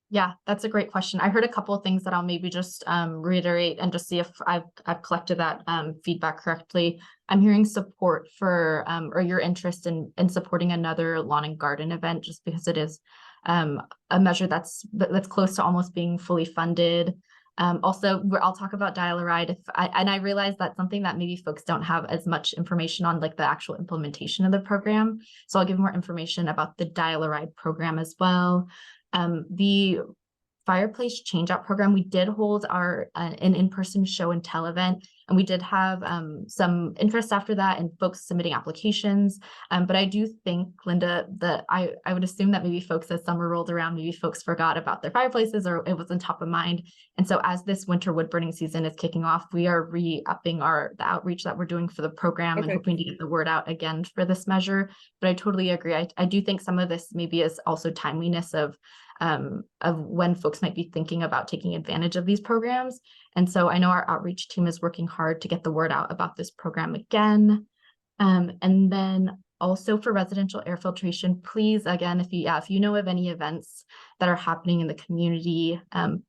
Yeah, that's a great question. I heard a couple of things that I'll maybe just reiterate and just see if I've collected that feedback correctly. I'm hearing support for or your interest in supporting another lawn and garden event, just because it is a measure that's close to almost being fully funded. Also, I'll talk about dial-a-ride and I realize that's something that maybe folks don't have as much information on, like the actual implementation of the program. So I'll give more information about the dial-a-ride program as well. The fireplace change-out program, we did hold an in-person show and tell event, and we did have some interest after that and folks submitting applications. But I do think, Linda, that I would assume that maybe folks, as summer rolled around, maybe folks forgot about their fireplaces or it wasn't top of mind. And so as this winter wood burning season is kicking off, we are re-upping the outreach that we're doing for the program and hoping to get the word out again for this measure. But I totally agree. I do think some of this maybe is also timeliness of when folks might be thinking about taking advantage of these programs. And so I know our outreach team is working hard to get the word out about this program again. And then also for residential air filtration, please, again, if you know of any events that are happening in the community,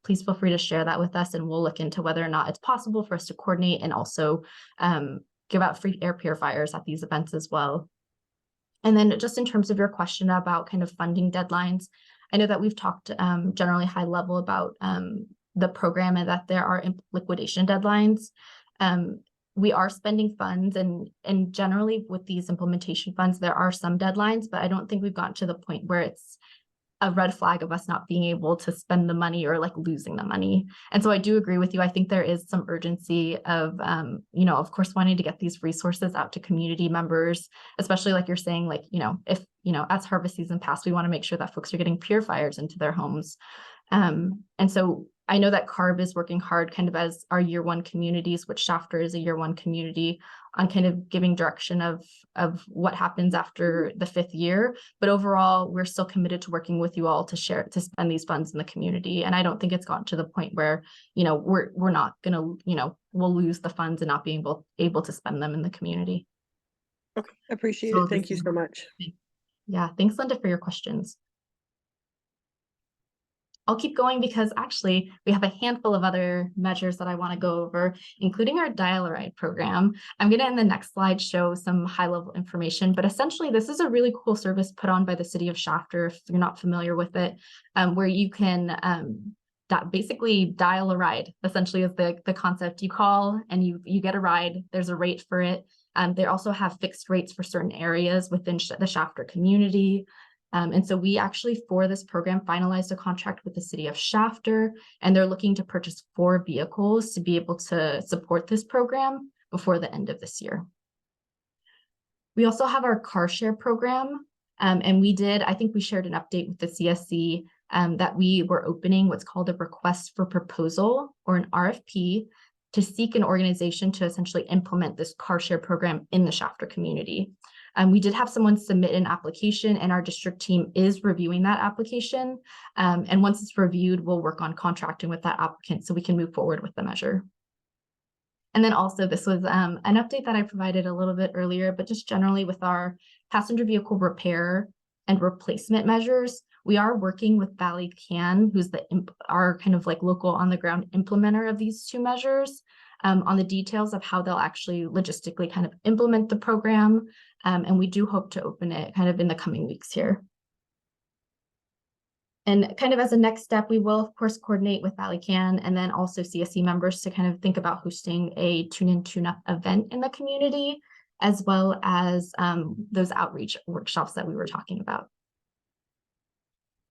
please feel free to share that with us and we'll look into whether or not it's possible for us to coordinate and also give out free air purifiers at these events as well. And then just in terms of your question about kind of funding deadlines, I know that we've talked generally high level about the program and that there are liquidation deadlines. We are spending funds and generally with these implementation funds, there are some deadlines, but I don't think we've gotten to the point where it's a red flag of us not being able to spend the money or like losing the money. And so I do agree with you. I think there is some urgency of, of course, wanting to get these resources out to community members, especially like you're saying, like, if, as harvest season passed, we want to make sure that folks are getting purifiers into their homes. And so I know that CARB is working hard kind of as our year one communities, which Shafter is a year one community, on kind of giving direction of what happens after the 5th year. But overall, we're still committed to working with you all to spend these funds in the community. And I don't think it's gotten to the point where, we're not gonna, we'll lose the funds and not being able to spend them in the community. Okay, appreciate it. Thank you so much. Yeah, thanks, Linda, for your questions. I'll keep going because actually we have a handful of other measures that I want to go over, including our dial-a-ride program. I'm going to in the next slide show some high-level information, but essentially this is a really cool service put on by the city of Shafter, if you're not familiar with it, where you can basically dial a ride. Essentially is the concept. You call and you get a ride. There's a rate for it. They also have fixed rates for certain areas within the Shafter community. And so we actually, for this program, finalized a contract with the city of Shafter, and they're looking to purchase 4 vehicles to be able to support this program before the end of this year. We also have our car share program, and I think we shared an update with the CSC that we were opening what's called a request for proposal or an RFP to seek an organization to essentially implement this car share program in the Shafter community. We did have someone submit an application and our district team is reviewing that application. And once it's reviewed, we'll work on contracting with that applicant so we can move forward with the measure. And then also this was an update that I provided a little bit earlier, but just generally with our passenger vehicle repair and replacement measures, we are working with Valley Can, who's our kind of like local on the ground implementer of these 2 measures, on the details of how they'll actually logistically kind of implement the program. And we do hope to open it kind of in the coming weeks here. And kind of as a next step, we will, of course, coordinate with Valley Can and then also CSC members to kind of think about hosting a tune-in, tune-up event in the community, as well as those outreach workshops that we were talking about.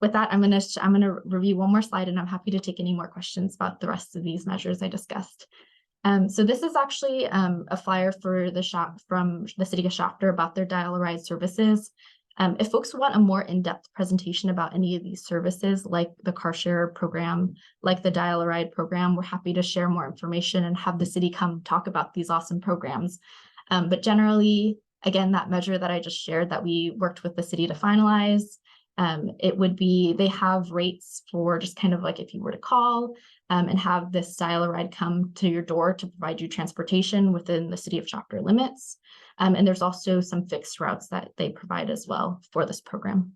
With that, I'm gonna review one more slide, and I'm happy to take any more questions about the rest of these measures I discussed. So this is actually a flyer for from the city of Shafter about their dial-a-ride services. If folks want a more in-depth presentation about any of these services, like the car share program, like the dial-a-ride program, we're happy to share more information and have the city come talk about these awesome programs. But generally, again, that measure that I just shared that we worked with the city to finalize, it would be, they have rates for just kind of like if you were to call and have this dial-a-ride come to your door to provide you transportation within the city of Shafter limits. And there's also some fixed routes that they provide as well for this program.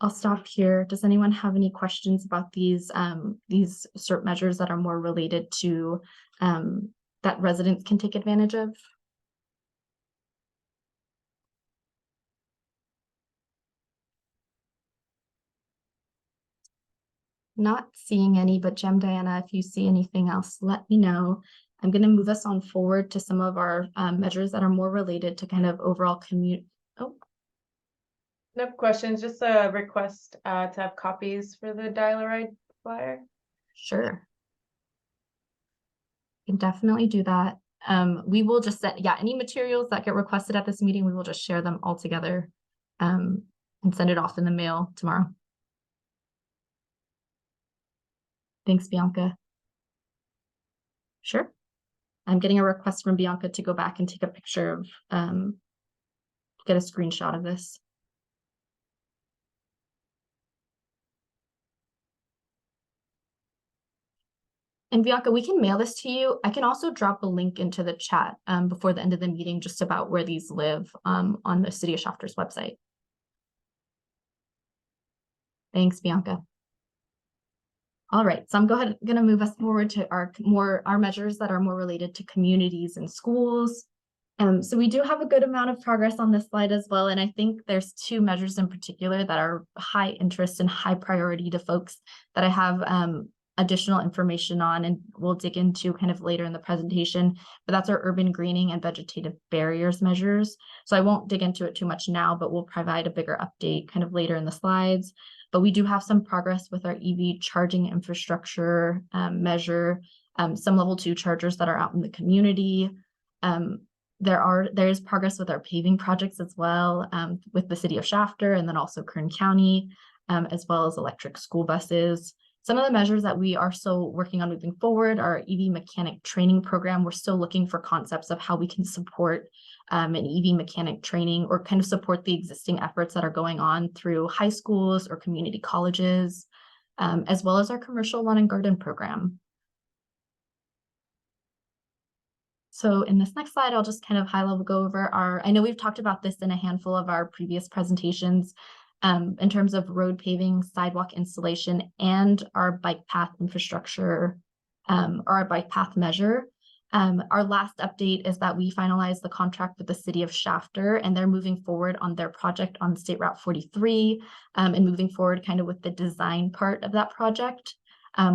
I'll stop here. Does anyone have any questions about these CERT measures that are more related to that residents can take advantage of? Not seeing any, but Jem, Diana, if you see anything else, let me know. I'm going to move us on forward to some of our measures that are more related to kind of overall community. Oh, No questions, just a request to have copies for the dial-a-ride flyer. sure. Can definitely do that. We will just set, yeah, any materials that get requested at this meeting, we will just share them all together and send it off in the mail tomorrow. Thanks, Bianca. Sure. I'm getting a request from Bianca to go back and take a picture of, get a screenshot of this. And Bianca, we can mail this to you. I can also drop a link into the chat before the end of the meeting just about where these live on the City of Shafter's website. Thanks, Bianca. All right, so I'm going to move us forward to our measures that are more related to communities and schools. So we do have a good amount of progress on this slide as well. And I think there's two measures in particular that are high interest and high priority to folks that I have additional information on, and we'll dig into kind of later in the presentation, but that's our urban greening and vegetative barriers measures. So I won't dig into it too much now, but we'll provide a bigger update kind of later in the slides. But we do have some progress with our EV charging infrastructure measure, some level 2 chargers that are out in the community. There is progress with our paving projects as well, with the City of Shafter and then also Kern County, as well as electric school buses. Some of the measures that we are still working on moving forward are EV mechanic training program. We're still looking for concepts of how we can support an EV mechanic training or kind of support the existing efforts that are going on through high schools or community colleges, as well as our commercial lawn and garden program. So in this next slide, I'll just kind of high level go over I know we've talked about this in a handful of our previous presentations, in terms of road paving, sidewalk installation, and our bike path infrastructure, or our bike path measure. Our last update is that we finalized the contract with the City of Shafter, and they're moving forward on their project on State Route 43, and moving forward kind of with the design part of that project,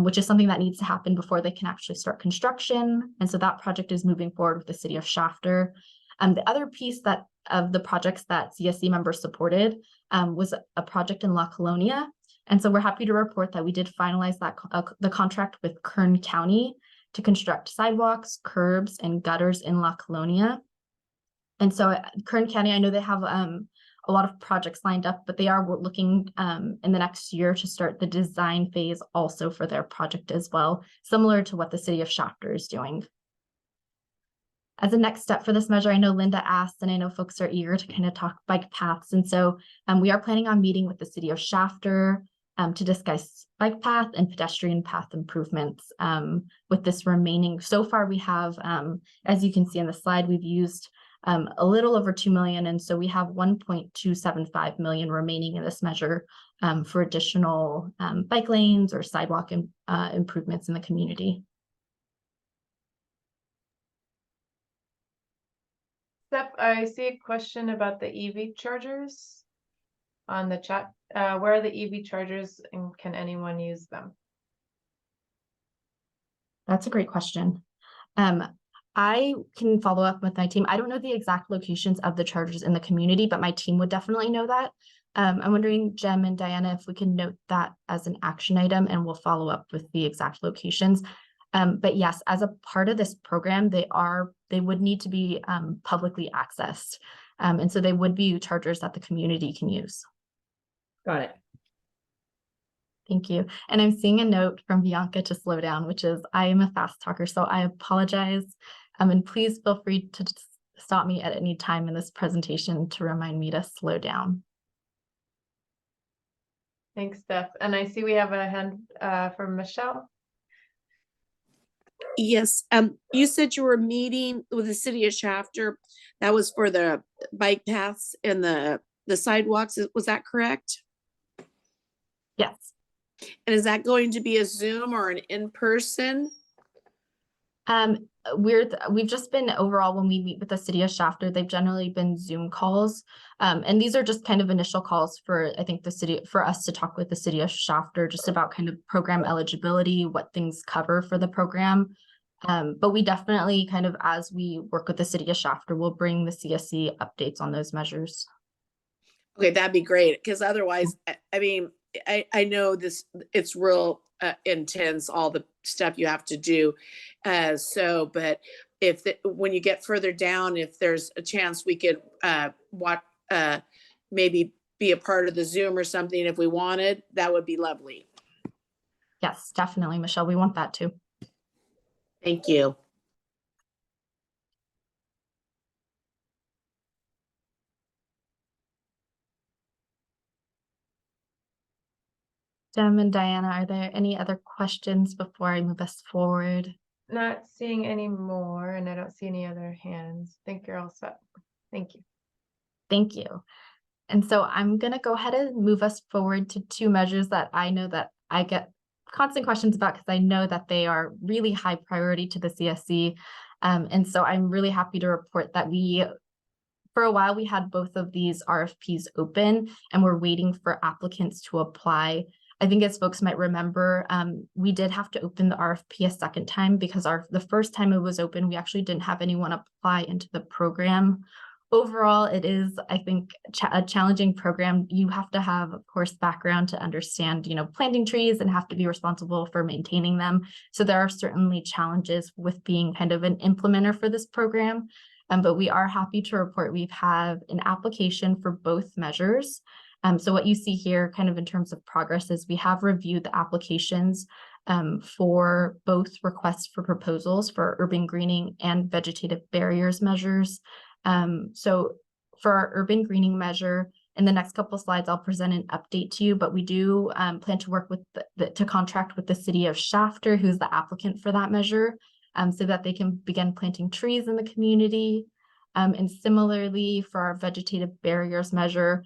which is something that needs to happen before they can actually start construction. And so that project is moving forward with the City of Shafter. The other piece of the projects that CSC members supported was a project in La Colonia. And so we're happy to report that we did finalize the contract with Kern County to construct sidewalks, curbs, and gutters in La Colonia. And so Kern County, I know they have a lot of projects lined up, but they are looking in the next year to start the design phase also for their project as well, similar to what the City of Shafter is doing. As a next step for this measure, I know Linda asked, and I know folks are eager to kind of talk bike paths. And so we are planning on meeting with the City of Shafter to discuss bike path and pedestrian path improvements with this remaining. So far, we have, as you can see on the slide, we've used a little over 2 million. And so we have 1.275 million remaining in this measure for additional bike lanes or sidewalk improvements in the community. Steph, I see a question about the EV chargers on the chat. Where are the EV chargers and can anyone use them? That's a great question. I can follow up with my team. I don't know the exact locations of the chargers in the community, but my team would definitely know that. I'm wondering, Jem and Diana, if we can note that as an action item, and we'll follow up with the exact locations. But yes, as a part of this program, they would need to be publicly accessed. And so they would be chargers that the community can use. Got it. Thank you. And I'm seeing a note from Bianca to slow down, which is I am a fast talker, so I apologize. And please feel free to stop me at any time in this presentation to remind me to slow down. Thanks, Steph. And I see we have a hand from Michelle. Yes, you said you were meeting with the City of Shafter. That was for the bike paths and the sidewalks. Was that correct? Yes. And is that going to be a Zoom or an in-person? we've just been overall, when we meet with the city of Shafter, they've generally been Zoom calls. And these are just kind of initial calls for, I think, for us to talk with the city of Shafter just about kind of program eligibility, what things cover for the program. But we definitely kind of, as we work with the city of Shafter, we'll bring the CSC updates on those measures. Okay, that'd be great, because otherwise, I mean, I know this, it's real intense, all the stuff you have to do. But if, when you get further down, if there's a chance we could maybe be a part of the Zoom or something if we wanted, that would be lovely. Yes, definitely, Michelle. We want that too. Thank you. Jem and Diana, are there any other questions before I move us forward? Not seeing any more, and I don't see any other hands. I think you're all set. Thank you. Thank you. And so I'm going to go ahead and move us forward to two measures that I know that I get constant questions about, because I know that they are really high priority to the CSC. And so I'm really happy to report that for a while, we had both of these RFPs open and we're waiting for applicants to apply. I think, as folks might remember, we did have to open the RFP a second time because the first time it was open, we actually didn't have anyone apply into the program. Overall, it is, I think, a challenging program. You have to have, of course, background to understand, planting trees and have to be responsible for maintaining them. So there are certainly challenges with being kind of an implementer for this program. But we are happy to report we've had an application for both measures. So what you see here kind of in terms of progress is we have reviewed the applications for both requests for proposals for urban greening and vegetative barriers measures. So for our urban greening measure, in the next couple of slides, I'll present an update to you, but we do plan to work with to contract with the city of Shafter, who's the applicant for that measure, so that they can begin planting trees in the community. And similarly, for our vegetative barriers measure,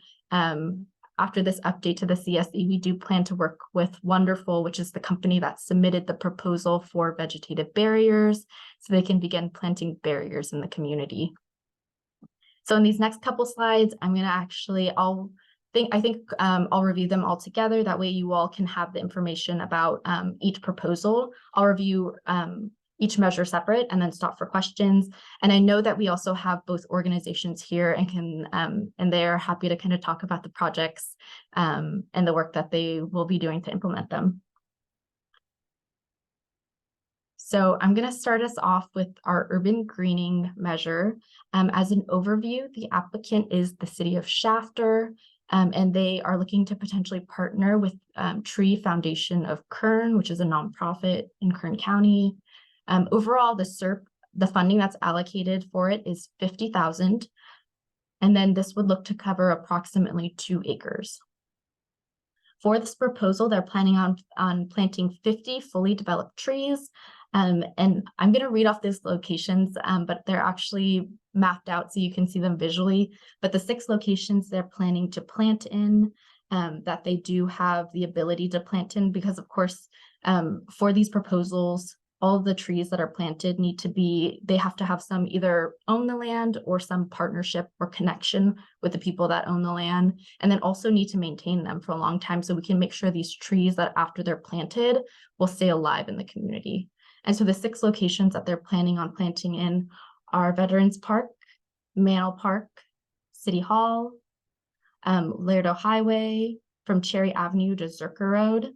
after this update to the CSE, we do plan to work with Wonderful, which is the company that submitted the proposal for vegetative barriers, so they can begin planting barriers in the community. So in these next couple slides, I'm going to actually, I'll review them all together. That way you all can have the information about each proposal. I'll review each measure separate and then stop for questions. And I know that we also have both organizations here and they're happy to kind of talk about the projects and the work that they will be doing to implement them. So I'm going to start us off with our urban greening measure. As an overview, the applicant is the city of Shafter, and they are looking to potentially partner with Tree Foundation of Kern, which is a nonprofit in Kern County. Overall, the funding that's allocated for it is $50,000, and then this would look to cover approximately 2 acres. For this proposal, they're planning on planting 50 fully developed trees. And I'm going to read off these locations, but they're actually mapped out so you can see them visually. But the 6 locations they're planning to plant in, that they do have the ability to plant in, because of course, for these proposals, all of the trees that are planted they have to have some either own the land or some partnership or connection with the people that own the land, and then also need to maintain them for a long time so we can make sure these trees that after they're planted will stay alive in the community. And so the 6 locations that they're planning on planting in are Veterans Park, Mantle Park, City Hall, Laredo Highway, from Cherry Avenue to Zerker Road,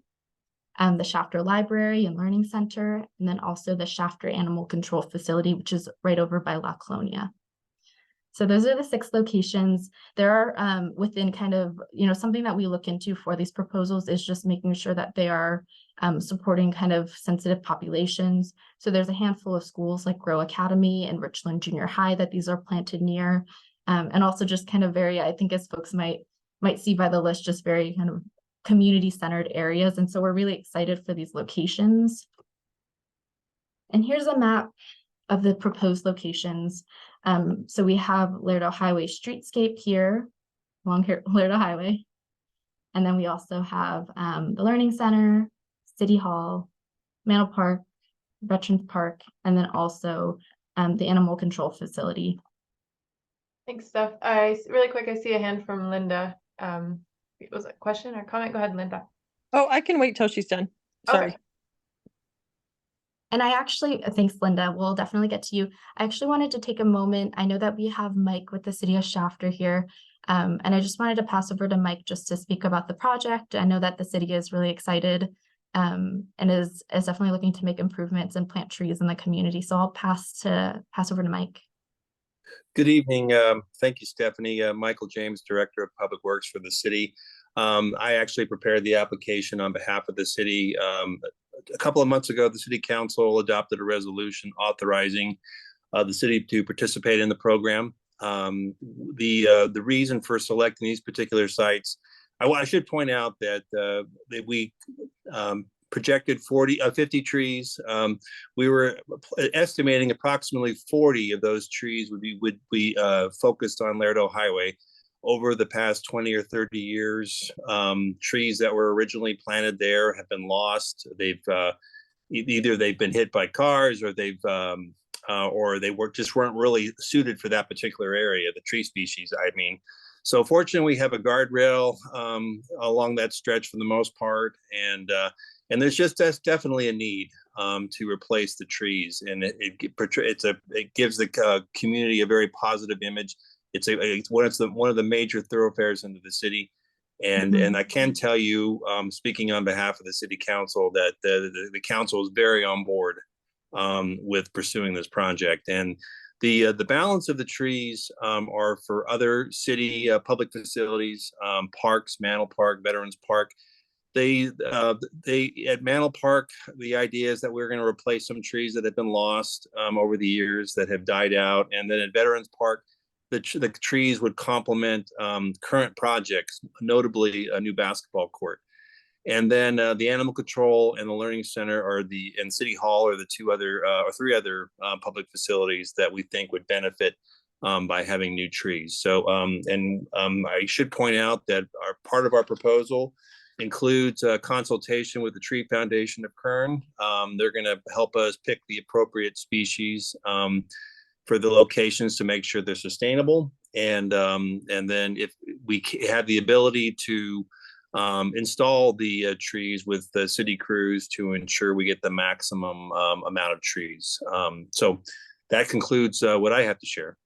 the Shafter Library and Learning Center, and then also the Shafter Animal Control Facility, which is right over by La Colonia. So those are the 6 locations. There are within kind of, something that we look into for these proposals is just making sure that they are supporting kind of sensitive populations. So there's a handful of schools like Grow Academy and Richland Junior High that these are planted near. And also just kind of very, I think as folks might see by the list, just very kind of community-centered areas. And so we're really excited for these locations. And here's a map of the proposed locations. So we have Laredo Highway streetscape here, along here, Laredo Highway. And then we also have the Learning Center, City Hall, Mantle Park, Veterans Park, and then also the animal control facility. Thanks, Steph. Really quick, I see a hand from Linda. Was it a question or comment? Go ahead, Linda. Oh, I can wait till she's done. Sorry. Okay. And I actually, thanks, Linda. We'll definitely get to you. I actually wanted to take a moment. I know that we have Mike with the city of Shafter here. And I just wanted to pass over to Mike just to speak about the project. I know that the city is really excited and is definitely looking to make improvements and plant trees in the community. So I'll pass over to Mike. Good evening. Thank you, Stephanie. Michael James, Director of Public Works for the city. I actually prepared the application on behalf of the city. A couple of months ago, the City Council adopted a resolution authorizing the city to participate in the program. The reason for selecting these particular sites, I should point out that we projected 50 trees. We were estimating approximately 40 of those trees would be focused on Lerdo Highway. Over the past 20 or 30 years, trees that were originally planted there have been lost. Either they've been hit by cars, or or they weren't really suited for that particular area, the tree species, I mean. So fortunately, we have a guardrail along that stretch for the most part, and there's that's definitely a need to replace the trees, and it gives the community a very positive image. It's one of the major thoroughfares into the city, and I can tell you, speaking on behalf of the city council, that the council is very on board with pursuing this project. And the balance of the trees are for other city public facilities, parks, Mantle Park, Veterans Park. They at Mantle Park, the idea is that we're going to replace some trees that have been lost over the years, that have died out, and then at Veterans Park, the trees would complement current projects, notably a new basketball court. And then the animal control and the learning center and City Hall are the three other public facilities that we think would benefit by having new trees. So, I should point out that part of our proposal includes a consultation with the Tree Foundation of Kern. They're going to help us pick the appropriate species for the locations to make sure they're sustainable. And then if we have the ability to install the trees with the city crews to ensure we get the maximum amount of trees. So that concludes what I have to share.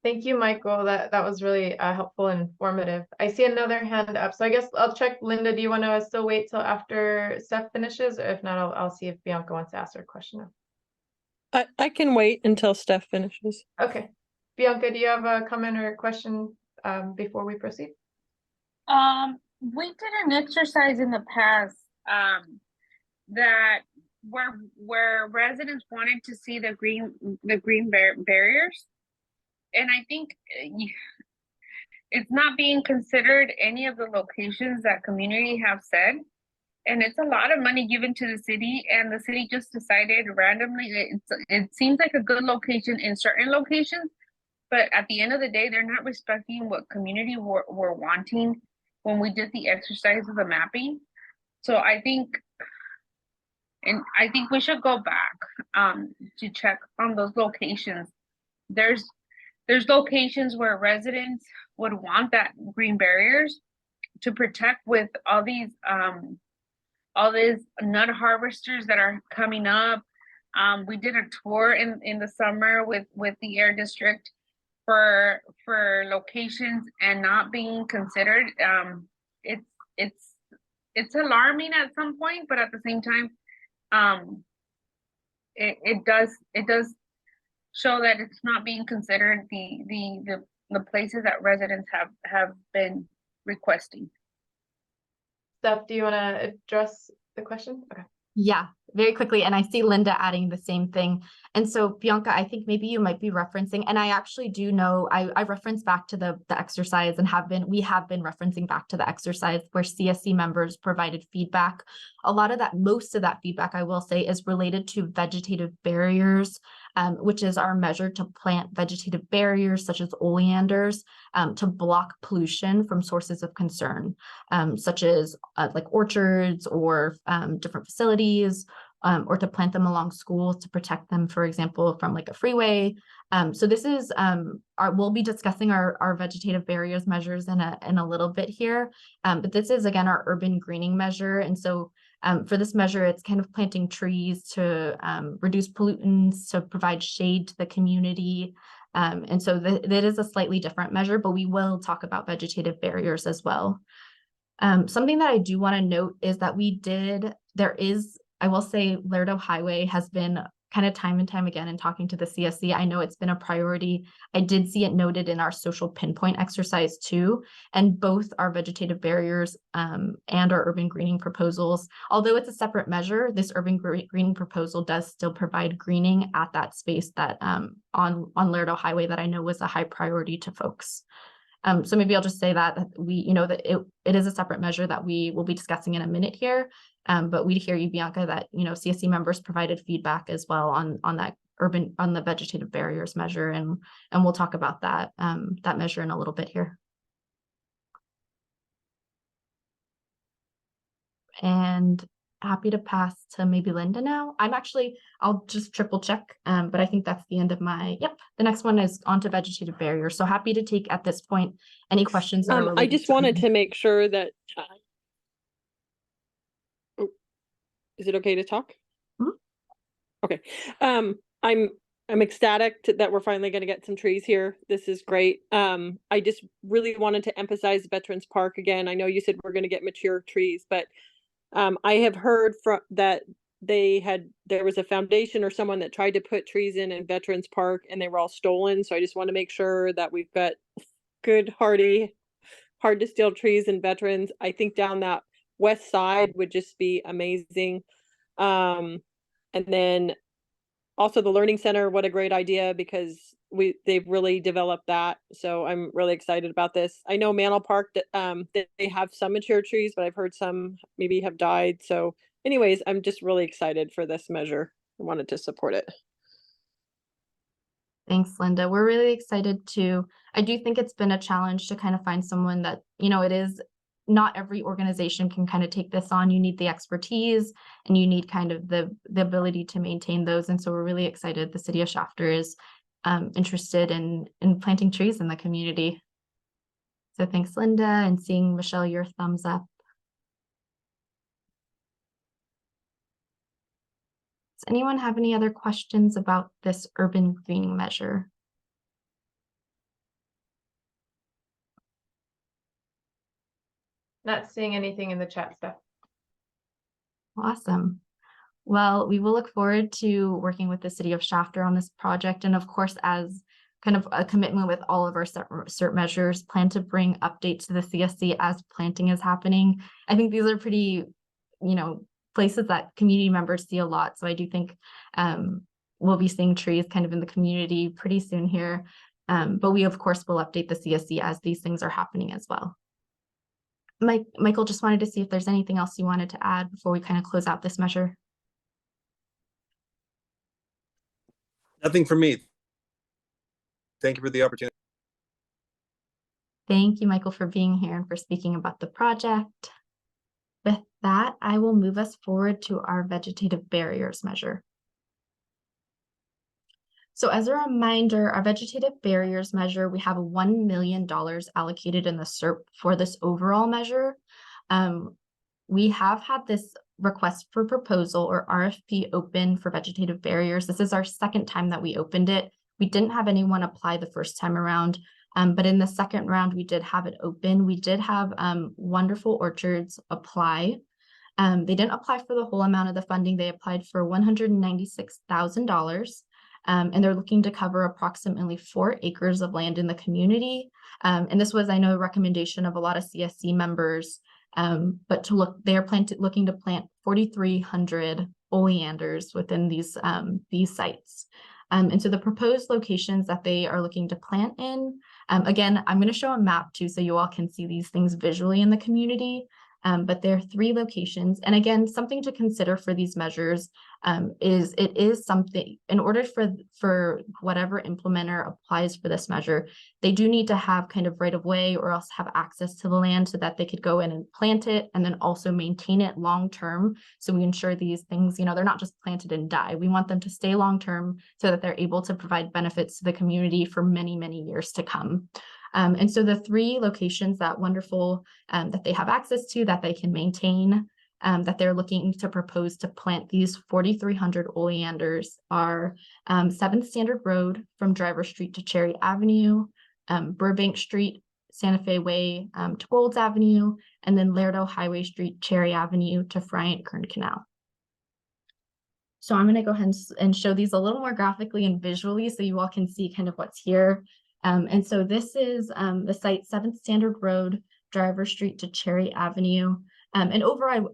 Thank you, Michael. That was really helpful and informative. I see another hand up, so I guess I'll check. Linda, do you want to still wait till after Steph finishes? Or if not, I'll see if Bianca wants to ask her question. I can wait until Steph finishes. Okay. Bianca, do you have a comment or a question before we proceed? We did an exercise in the past that where residents wanted to see the green barriers, and I think it's not being considered any of the locations that community have said. And it's a lot of money given to the city, and the city just decided randomly it seems like a good location in certain locations, but at the end of the day, they're not respecting what community were wanting when we did the exercise of the mapping. So I think we should go back to check on those locations. There's locations where residents would want that green barriers to protect with all these nut harvesters that are coming up. We did a tour in the summer with the Air District for locations and not being considered. It's alarming at some point, but at the same time, it does show that it's not being considered the places that residents have been requesting. Steph, do you want to address the question? Okay. Yeah, very quickly. And I see Linda adding the same thing. And so Bianca, I think maybe you might be referencing, and I actually do know, I reference back to the exercise and we have been referencing back to the exercise where CSC members provided feedback. Most of that feedback, I will say, is related to vegetative barriers which is our measure to plant vegetative barriers such as oleanders to block pollution from sources of concern, such as like orchards or different facilities, or to plant them along schools to protect them, for example, from like a freeway. So this is we'll be discussing our vegetative barriers measures in a little bit here, but this is again our urban greening measure. And so for this measure, it's kind of planting trees to reduce pollutants, to provide shade to the community. And so that is a slightly different measure, but we will talk about vegetative barriers as well. Something that I do want to note is that I will say Lerdo Highway has been kind of time and time again in talking to the CSC. I know it's been a priority. I did see it noted in our social pinpoint exercise too, and both our vegetative barriers and our urban greening proposals, although it's a separate measure, this urban greening proposal does still provide greening at that space that on Lerdo Highway that I know was a high priority to folks. So maybe I'll just say that that it is a separate measure that we will be discussing in a minute here. But we'd hear you, Bianca, that CSC members provided feedback as well on the vegetative barriers measure, and we'll talk about that measure in a little bit here. And happy to pass to maybe Linda now. I'll just triple check, but I think that's the end of the next one is onto vegetative barriers. So happy to take at this point any questions. I just wanted to make sure that, is it okay to talk? Mm-hmm. Okay. I'm ecstatic that we're finally going to get some trees here. This is great. I just really wanted to emphasize Veterans Park again. I know you said we're going to get mature trees, but I have heard that there was a foundation or someone that tried to put trees in Veterans Park and they were all stolen. So I just want to make sure that we've got good, hard to steal trees in Veterans. I think down that west side would just be amazing. And then also the Learning Center, what a great idea, because they've really developed that. So I'm really excited about this. I know Mantle Park that they have some mature trees, but I've heard some maybe have died. So anyways, I'm just really excited for this measure. I wanted to support it. Thanks, Linda. We're really excited too. I do think it's been a challenge to kind of find someone that, it is not every organization can kind of take this on. You need the expertise and you need kind of the ability to maintain those. And so we're really excited the city of Shafter is interested in planting trees in the community. So thanks, Linda, and seeing Michelle, your thumbs up. Does anyone have any other questions about this urban greening measure? Not seeing anything in the chat stuff. Awesome. Well, we will look forward to working with the city of Shafter on this project. And of course, as kind of a commitment with all of our CERT measures, plan to bring updates to the CSC as planting is happening. I think these are pretty, places that community members see a lot. So I do think we'll be seeing trees kind of in the community pretty soon here. But we, of course, will update the CSC as these things are happening as well. Michael, just wanted to see if there's anything else you wanted to add before we kind of close out this measure. Nothing for me. Thank you for the opportunity. Thank you, Michael, for being here and for speaking about the project. With that, I will move us forward to our vegetative barriers measure. So as a reminder, our vegetative barriers measure, we have $1 million allocated in the CERP for this overall measure. We have had this request for proposal or RFP open for vegetative barriers. This is our second time that we opened it. We didn't have anyone apply the first time around, but in the second round, we did have it open. We did have Wonderful Orchards apply. They didn't apply for the whole amount of the funding. They applied for $196,000. And they're looking to cover approximately 4 acres of land in the community. And this was, I know, a recommendation of a lot of CSC members, but they're looking to plant 4,300 oleanders within these sites. And so the proposed locations that they are looking to plant in, again, I'm going to show a map too, so you all can see these things visually in the community. But there are 3 locations. And again, something to consider for these measures is it is something, in order for whatever implementer applies for this measure, they do need to have kind of right of way or else have access to the land so that they could go in and plant it and then also maintain it long term. So we ensure these things, you know, they're not just planted and die. We want them to stay long term so that they're able to provide benefits to the community for many, many years to come. And so the 3 locations that wonderful that they have access to, that they can maintain, that they're looking to propose to plant these 4,300 oleanders are 7th Standard Road from Driver Street to Cherry Avenue, Burbank Street, Santa Fe Way to Golds Avenue, and then Lerdo Highway Street, Cherry Avenue to Friant Kern Canal. So I'm going to go ahead and show these a little more graphically and visually so you all can see kind of what's here. And so this is the site 7th Standard Road, Driver Street to Cherry Avenue. And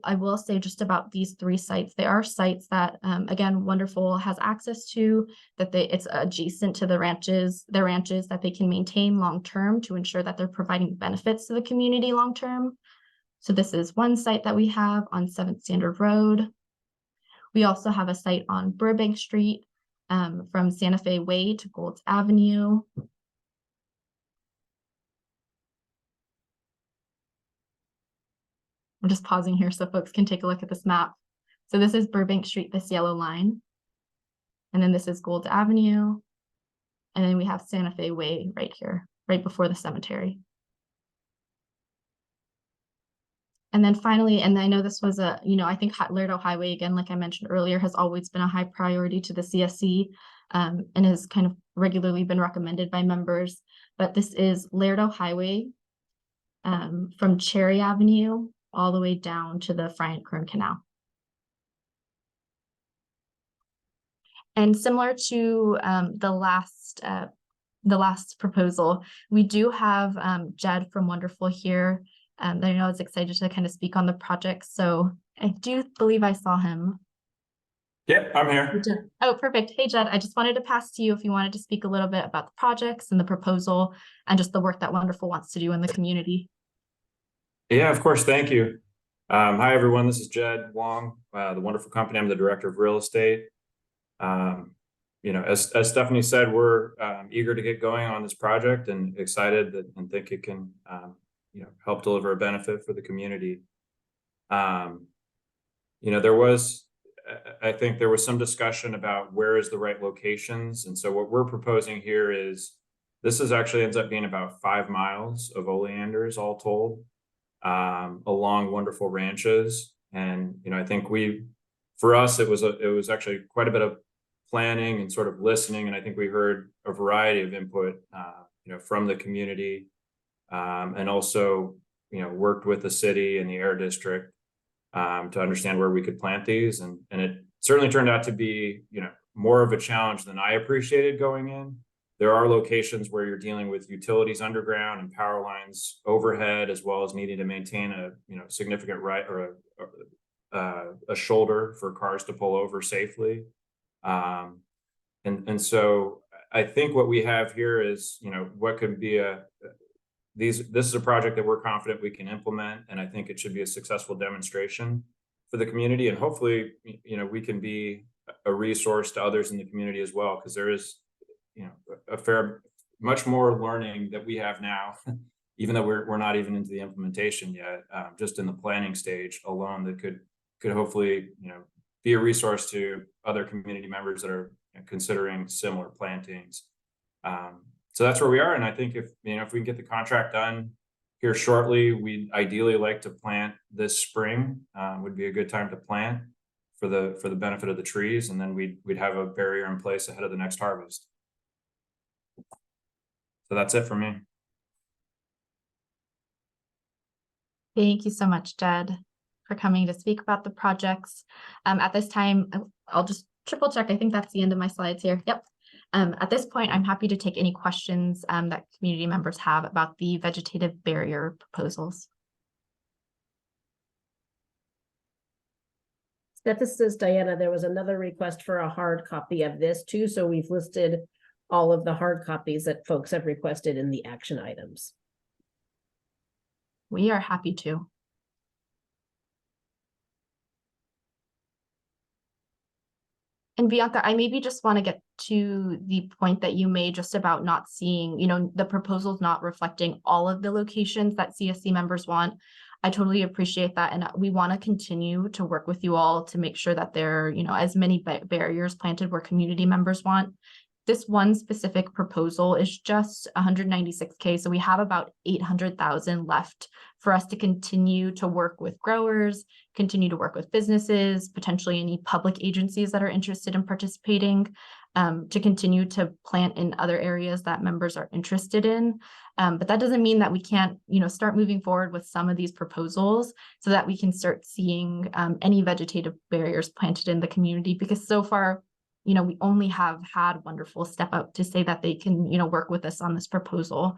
I will say just about these 3 sites, they are sites that, again, Wonderful has access to, that it's adjacent to their ranches that they can maintain long-term to ensure that they're providing benefits to the community long-term. So this is one site that we have on 7th Standard Road. We also have a site on Burbank Street from Santa Fe Way to Golds Avenue. I'm just pausing here so folks can take a look at this map. So this is Burbank Street, this yellow line. And then this is Golds Avenue. And then we have Santa Fe Way right here, right before the cemetery. And then finally, and I know this was I think Lerdo Highway, again, like I mentioned earlier, has always been a high priority to the CSC and has kind of regularly been recommended by members. But this is Lerdo Highway from Cherry Avenue all the way down to the Friant Kern Canal. And similar to the last proposal, we do have Jed from Wonderful here that I know is excited to kind of speak on the project. So I do believe I saw him. Yep, I'm here. Oh, perfect. Hey, Jed, I just wanted to pass to you if you wanted to speak a little bit about the projects and the proposal and just the work that Wonderful wants to do in the community. Yeah, of course. Thank you. Hi, everyone. This is Jed Wong, the Wonderful Company. I'm the Director of Real Estate. As Stephanie said, we're eager to get going on this project and excited and think it can, help deliver a benefit for the community. I think there was some discussion about where is the right locations. And so what we're proposing here is this actually ends up being about 5 miles of oleanders all told along Wonderful ranches. And, I think for us, it was actually quite a bit of planning and sort of listening. And I think we heard a variety of input, from the community and also, worked with the city and the Air District to understand where we could plant these. And it certainly turned out to be, more of a challenge than I appreciated going in. There are locations where you're dealing with utilities underground and power lines overhead, as well as needing to maintain a, significant right or a shoulder for cars to pull over safely. And so I think what we have here is, what could be this is a project that we're confident we can implement, and I think it should be a successful demonstration for the community. And hopefully, we can be a resource to others in the community as well, because there is, much more learning that we have now, even though we're not even into the implementation yet, just in the planning stage alone, that could hopefully, be a resource to other community members that are considering similar plantings. So that's where we are. And I think if we can get the contract done here shortly, we'd ideally like to plant this spring. Would be a good time to plant for the benefit of the trees. And then we'd have a barrier in place ahead of the next harvest. So that's it for me. Thank you so much, Jed, for coming to speak about the projects. At this time, I'll just triple check. I think that's the end of my slides here. Yep. At this point, I'm happy to take any questions that community members have about the vegetative barrier proposals. This is Diana. There was another request for a hard copy of this too. So we've listed all of the hard copies that folks have requested in the action items. We are happy to. And Bianca, I maybe just want to get to the point that you made just about not seeing, the proposals not reflecting all of the locations that CSC members want. I totally appreciate that. And we want to continue to work with you all to make sure that there are, as many barriers planted where community members want. This one specific proposal is just 196K. So we have about 800,000 left for us to continue to work with growers, continue to work with businesses, potentially any public agencies that are interested in participating, to continue to plant in other areas that members are interested in. But that doesn't mean that we can't, start moving forward with some of these proposals so that we can start seeing any vegetative barriers planted in the community, because so far, we only have had Wonderful step up to say that they can, work with us on this proposal.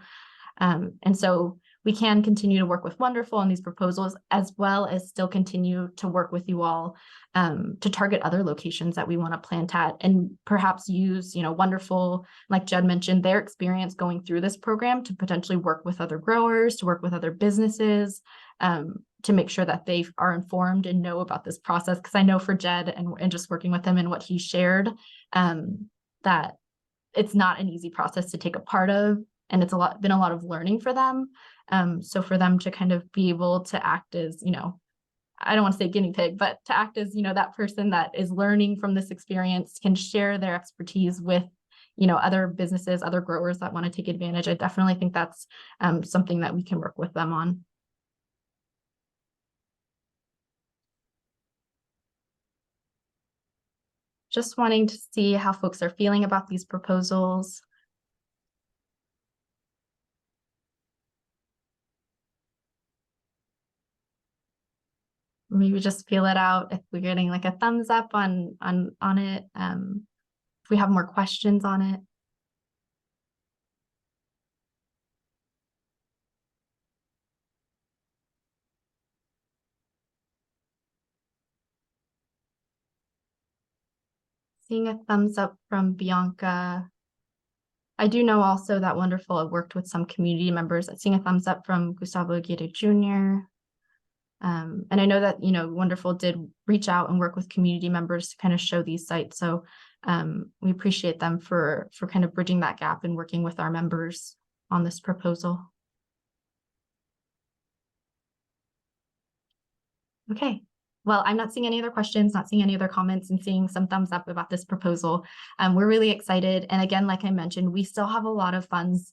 And so we can continue to work with Wonderful on these proposals, as well as still continue to work with you all to target other locations that we want to plant at, and perhaps use, Wonderful, like Jed mentioned, their experience going through this program to potentially work with other growers, to work with other businesses, to make sure that they are informed and know about this process. Because I know for Jed and just working with him and what he shared, that it's not an easy process to take a part of, and it's been a lot of learning for them. So for them to kind of be able to act as, I don't want to say guinea pig, but to act as, that person that is learning from this experience, can share their expertise with, other businesses, other growers that want to take advantage. I definitely think that's something that we can work with them on. Just wanting to see how folks are feeling about these proposals. Maybe just feel it out if we're getting like a thumbs up on it. If we have more questions on it. Seeing a thumbs up from Bianca. I do know also that Wonderful have worked with some community members. Seeing a thumbs up from Gustavo Aguirre Jr. And I know that, Wonderful did reach out and work with community members to kind of show these sites. So we appreciate them for kind of bridging that gap and working with our members on this proposal. Okay. Well, I'm not seeing any other questions, not seeing any other comments, and seeing some thumbs up about this proposal. We're really excited. And again, like I mentioned, we still have a lot of funds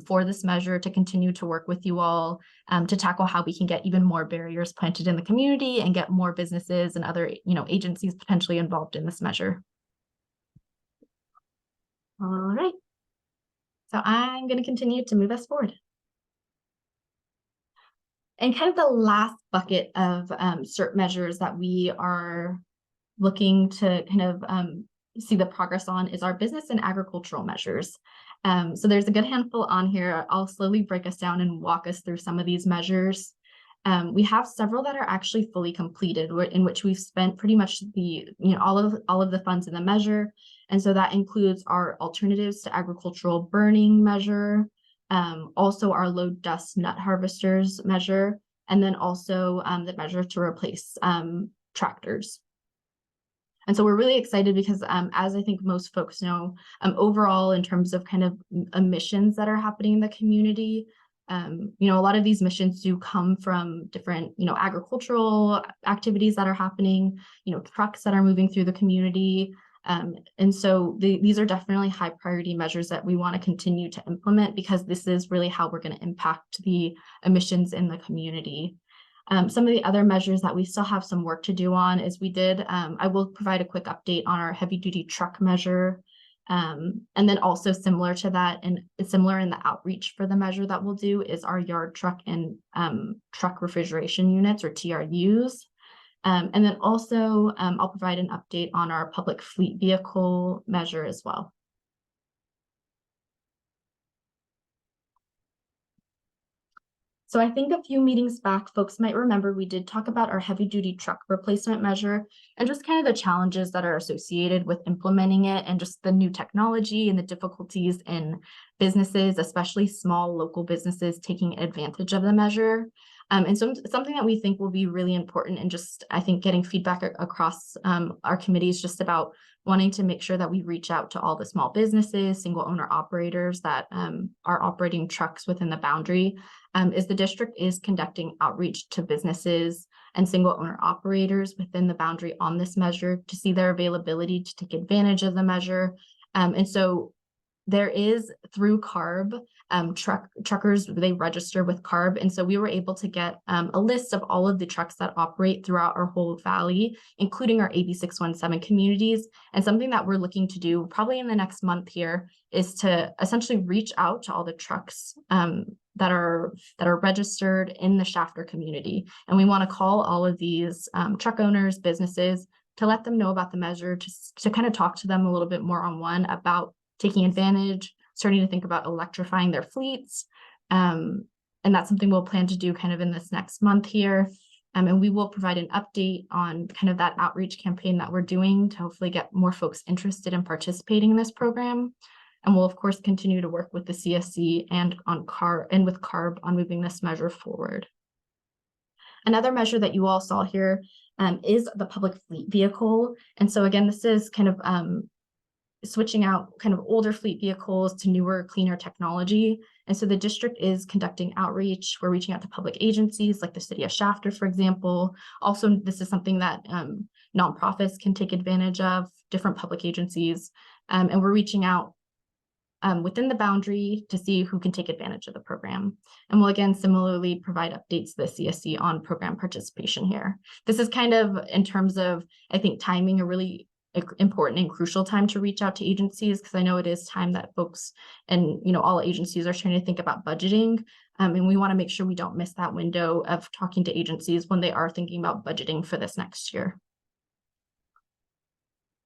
for this measure to continue to work with you all to tackle how we can get even more barriers planted in the community and get more businesses and other, agencies potentially involved in this measure. All right. So I'm going to continue to move us forward. And kind of the last bucket of CERT measures that we are looking to kind of see the progress on is our business and agricultural measures. So there's a good handful on here. I'll slowly break us down and walk us through some of these measures. We have several that are actually fully completed, in which we've spent pretty much the, all of the funds in the measure. And so that includes our alternatives to agricultural burning measure, also our low dust nut harvesters measure, and then also the measure to replace tractors. And so we're really excited because as I think most folks know, overall in terms of kind of emissions that are happening in the community, a lot of these emissions do come from different, agricultural activities that are happening, trucks that are moving through the community. And so these are definitely high priority measures that we want to continue to implement, because this is really how we're going to impact the emissions in the community. Some of the other measures that we still have some work to do on is I will provide a quick update on our heavy duty truck measure. And then also similar to that, and similar in the outreach for the measure that we'll do, is our yard truck and truck refrigeration units, or TRUs. And then also I'll provide an update on our public fleet vehicle measure as well. So I think a few meetings back, folks might remember we did talk about our heavy duty truck replacement measure and just kind of the challenges that are associated with implementing it, and just the new technology and the difficulties in businesses, especially small local businesses, taking advantage of the measure. And so something that we think will be really important, and just, I think, getting feedback across our committees just about wanting to make sure that we reach out to all the small businesses, single owner operators that are operating trucks within the boundary, is the district is conducting outreach to businesses and single owner operators within the boundary on this measure to see their availability to take advantage of the measure. And so there is through CARB, truckers, they register with CARB. And so we were able to get a list of all of the trucks that operate throughout our whole valley, including our AB 617 communities. And something that we're looking to do probably in the next month here is to essentially reach out to all the trucks that are registered in the Shafter community. And we want to call all of these truck owners, businesses, to let them know about the measure, to kind of talk to them a little bit more on one about taking advantage, starting to think about electrifying their fleets. And that's something we'll plan to do kind of in this next month here. And we will provide an update on kind of that outreach campaign that we're doing to hopefully get more folks interested in participating in this program. And we'll of course continue to work with the CSC and with CARB on moving this measure forward. Another measure that you all saw here is the public fleet vehicle. And so again, this is kind of switching out kind of older fleet vehicles to newer, cleaner technology. And so the district is conducting outreach. We're reaching out to public agencies like the city of Shafter, for example. Also, this is something that nonprofits can take advantage of, different public agencies. And we're reaching out within the boundary to see who can take advantage of the program. And we'll again similarly provide updates to the CSC on program participation here. This is kind of in terms of, I think, timing, a really important and crucial time to reach out to agencies, because I know it is time that folks and all agencies are trying to think about budgeting, and we want to make sure we don't miss that window of talking to agencies when they are thinking about budgeting for this next year.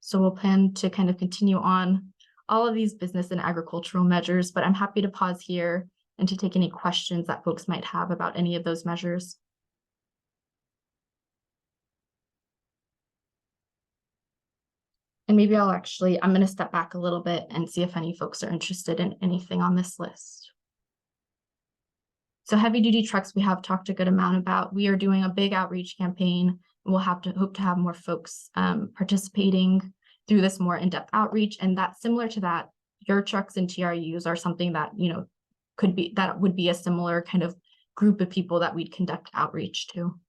So we'll plan to kind of continue on all of these business and agricultural measures, but I'm happy to pause here and to take any questions that folks might have about any of those measures. And maybe I'm going to step back a little bit and see if any folks are interested in anything on this list. So heavy duty trucks, we have talked a good amount about. We are doing a big outreach campaign. We'll hope to have more folks participating through this more in-depth outreach. And that's similar to that. Your trucks and TRUs are something that, would be a similar kind of group of people that we'd conduct outreach to.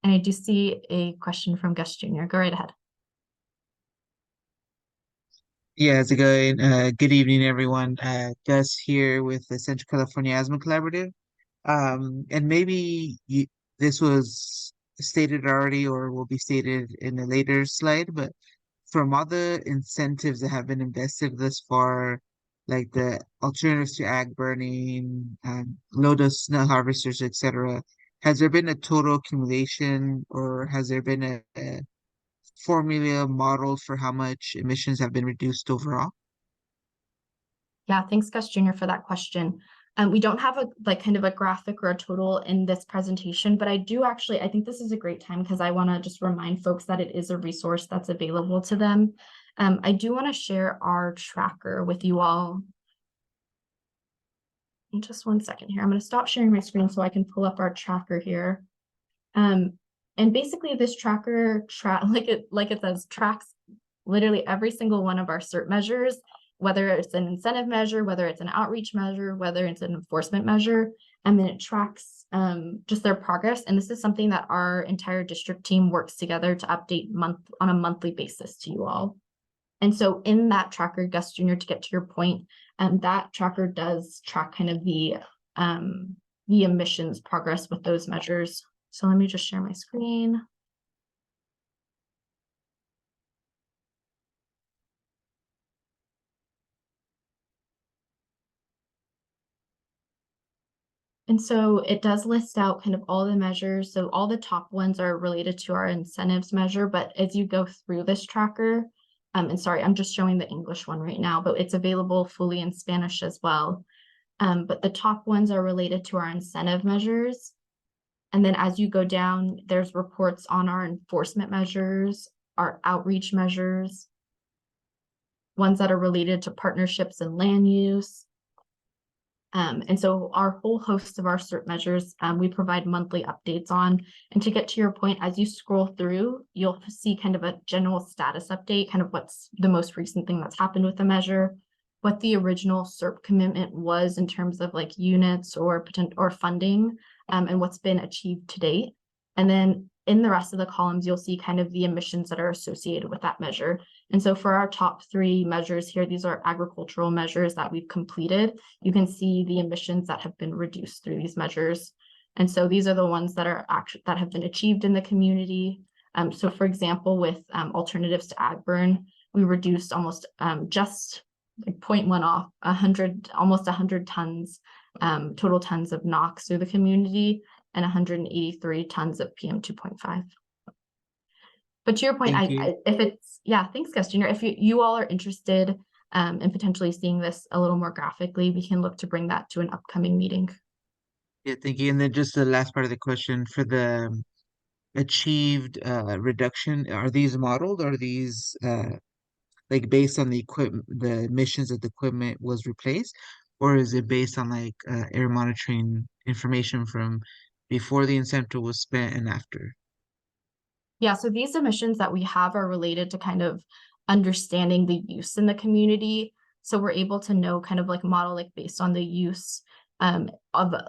And I do see a question from Gus Jr. Go right ahead. Yeah, how's it going? Good evening, everyone. Gus here with the Central California Asthma Collaborative. And maybe this was stated already or will be stated in a later slide, but from all the incentives that have been invested thus far, like the alternatives to ag burning, low-dose snow harvesters, etc., has there been a total accumulation, or has there been a formula modeled for how much emissions have been reduced overall? Yeah, thanks, Gus Jr. for that question. We don't have a kind of a graphic or a total in this presentation, but I think this is a great time because I want to just remind folks that it is a resource that's available to them. I do want to share our tracker with you all. In just one second here. I'm going to stop sharing my screen so I can pull up our tracker here. And basically this tracker, like it says, tracks literally every single one of our CERT measures, whether it's an incentive measure, whether it's an outreach measure, whether it's an enforcement measure, and then it tracks just their progress. And this is something that our entire district team works together to update on a monthly basis to you all. And so in that tracker, Gus Jr., to get to your point, that tracker does track kind of the emissions progress with those measures. So let me just share my screen. And so it does list out kind of all the measures. So all the top ones are related to our incentives measure, but as you go through this tracker, and sorry, I'm just showing the English one right now, but it's available fully in Spanish as well. But the top ones are related to our incentive measures. And then as you go down, there's reports on our enforcement measures, our outreach measures, ones that are related to partnerships and land use, And so our whole host of our CERT measures, we provide monthly updates on. And to get to your point, as you scroll through, you'll see kind of a general status update, kind of what's the most recent thing that's happened with the measure, what the original CERT commitment was in terms of like units or potential or funding, and what's been achieved to date. And then in the rest of the columns, you'll see kind of the emissions that are associated with that measure. And so for our top 3 measures here, these are agricultural measures that we've completed. You can see the emissions that have been reduced through these measures. And so these are the ones that are actually that have been achieved in the community. So for example, with alternatives to ag burn, we reduced almost just like 0.1 off, almost 100 tons, total tons of NOx through the community, and 183 tons of PM 2.5. But to your point, if it's, yeah, thanks, Gus Jr. If you all are interested in potentially seeing this a little more graphically, we can look to bring that to an upcoming meeting. Yeah, thank you. And then just the last part of the question for the achieved reduction, are these modeled? Are these like based on the equipment, the emissions that the equipment was replaced, or is it based on like air monitoring information from before the incentive was spent and after? Yeah, so these emissions that we have are related to kind of understanding the use in the community. So we're able to know kind of like model like based on the use of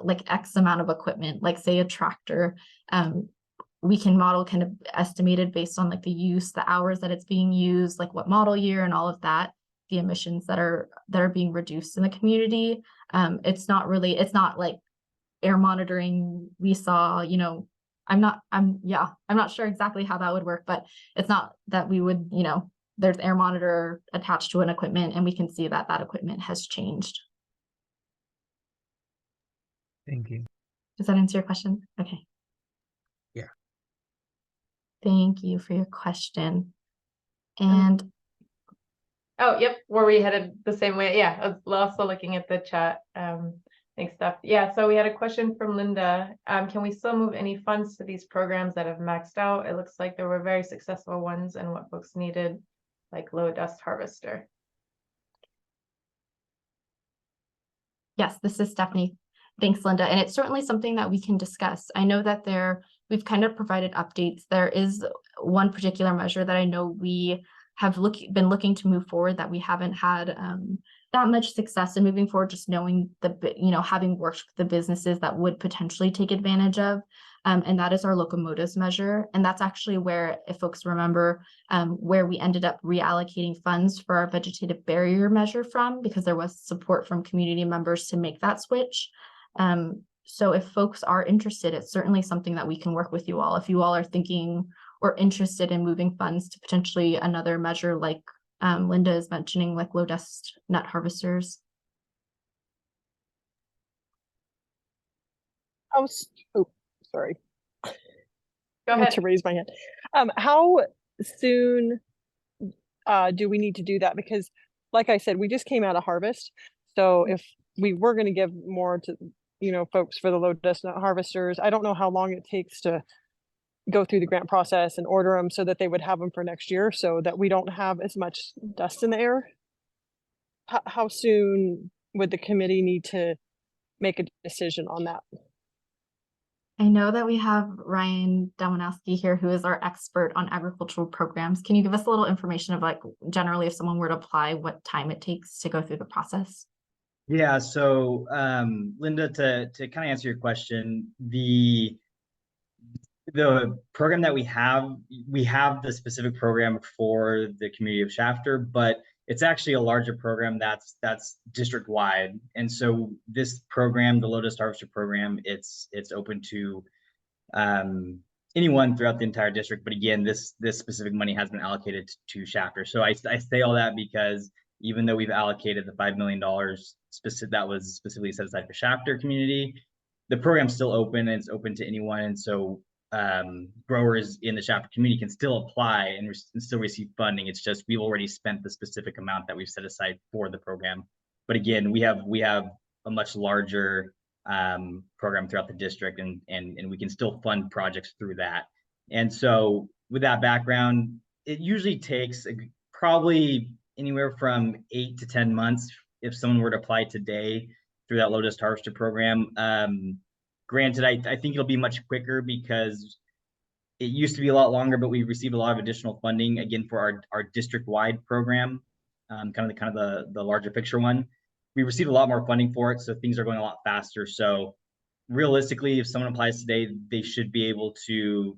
like X amount of equipment, like say a tractor. We can model kind of estimated based on like the use, the hours that it's being used, like what model year and all of that, the emissions that are being reduced in the community. It's not like air monitoring. We saw, you know, I'm not sure exactly how that would work, but it's not that we would, you know, there's air monitor attached to an equipment and we can see that that equipment has changed. Thank you. Does that answer your question? Okay. Yeah. Thank you for your question. And oh, yep, were we headed the same way? Yeah, I was also looking at the chat. Thanks, Steph. Yeah, so we had a question from Linda. Can we still move any funds to these programs that have maxed out? It looks like there were very successful ones and what folks needed, like low dust harvester. yes, this is Stephanie. Thanks, Linda. And it's certainly something that we can discuss. I know that we've kind of provided updates. There is one particular measure that I know we have been looking to move forward that we haven't had that much success in moving forward, just knowing having worked with the businesses that would potentially take advantage of. And that is our locomotives measure. And that's actually where, if folks remember, where we ended up reallocating funds for our vegetative barrier measure from, because there was support from community members to make that switch. So if folks are interested, it's certainly something that we can work with you all. If you all are thinking or interested in moving funds to potentially another measure like Linda is mentioning, like low dust nut harvesters. Sorry. Go I ahead. had to raise my hand. How soon do we need to do that? Because like I said, we just came out of harvest. So if we were going to give more to, folks for the low dust nut harvesters, I don't know how long it takes to go through the grant process and order them so that they would have them for next year so that we don't have as much dust in the air. How soon would the committee need to make a decision on that? I know that we have Ryan Damanowski here, who is our expert on agricultural programs. Can you give us a little information of like generally if someone were to apply, what time it takes to go through the process? Yeah, so Linda, to kind of answer your question, the program that we have the specific program for the community of Shafter, but it's actually a larger program that's district wide. And so this program, the Low Dust Harvester program, it's open to anyone throughout the entire district. But again, this specific money has been allocated to Shafter. So I say all that because even though we've allocated the $5 million that was specifically set aside for Shafter community, the program's still open and it's open to anyone. And so growers in the Shafter community can still apply and still receive funding. It's just we've already spent the specific amount that we've set aside for the program. But again, we have a much larger program throughout the district, and we can still fund projects through that. And so with that background, it usually takes probably anywhere from 8 to 10 months if someone were to apply today through that low dust harvester program. Granted, I think it'll be much quicker because it used to be a lot longer, but we received a lot of additional funding again for our district-wide program, kind of the larger picture one. We received a lot more funding for it, so things are going a lot faster. So realistically, if someone applies today, they should be able to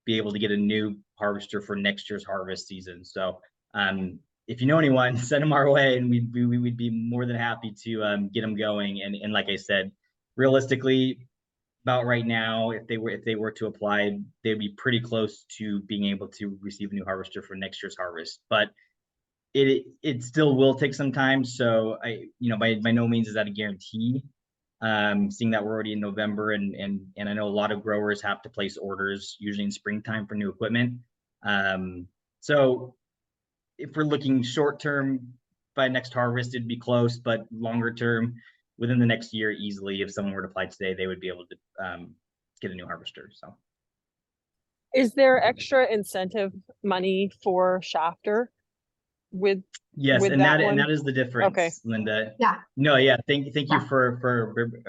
get a new harvester for next year's harvest season. So if you know anyone, send them our way, and we'd be more than happy to get them going. And like I said, realistically, about right now, if they were to apply, they'd be pretty close to being able to receive a new harvester for next year's harvest. But it still will take some time. So by no means is that a guarantee. Seeing that we're already in November, and I know a lot of growers have to place orders usually in springtime for new equipment. So if we're looking short term, by next harvest it'd be close, but longer term, within the next year, easily, if someone were to apply today, they would be able to get a new harvester. So Is there extra incentive money for Shafter with yes, with and that that one? is the difference, Okay. Linda. Yeah. No, yeah, thank Yeah. you for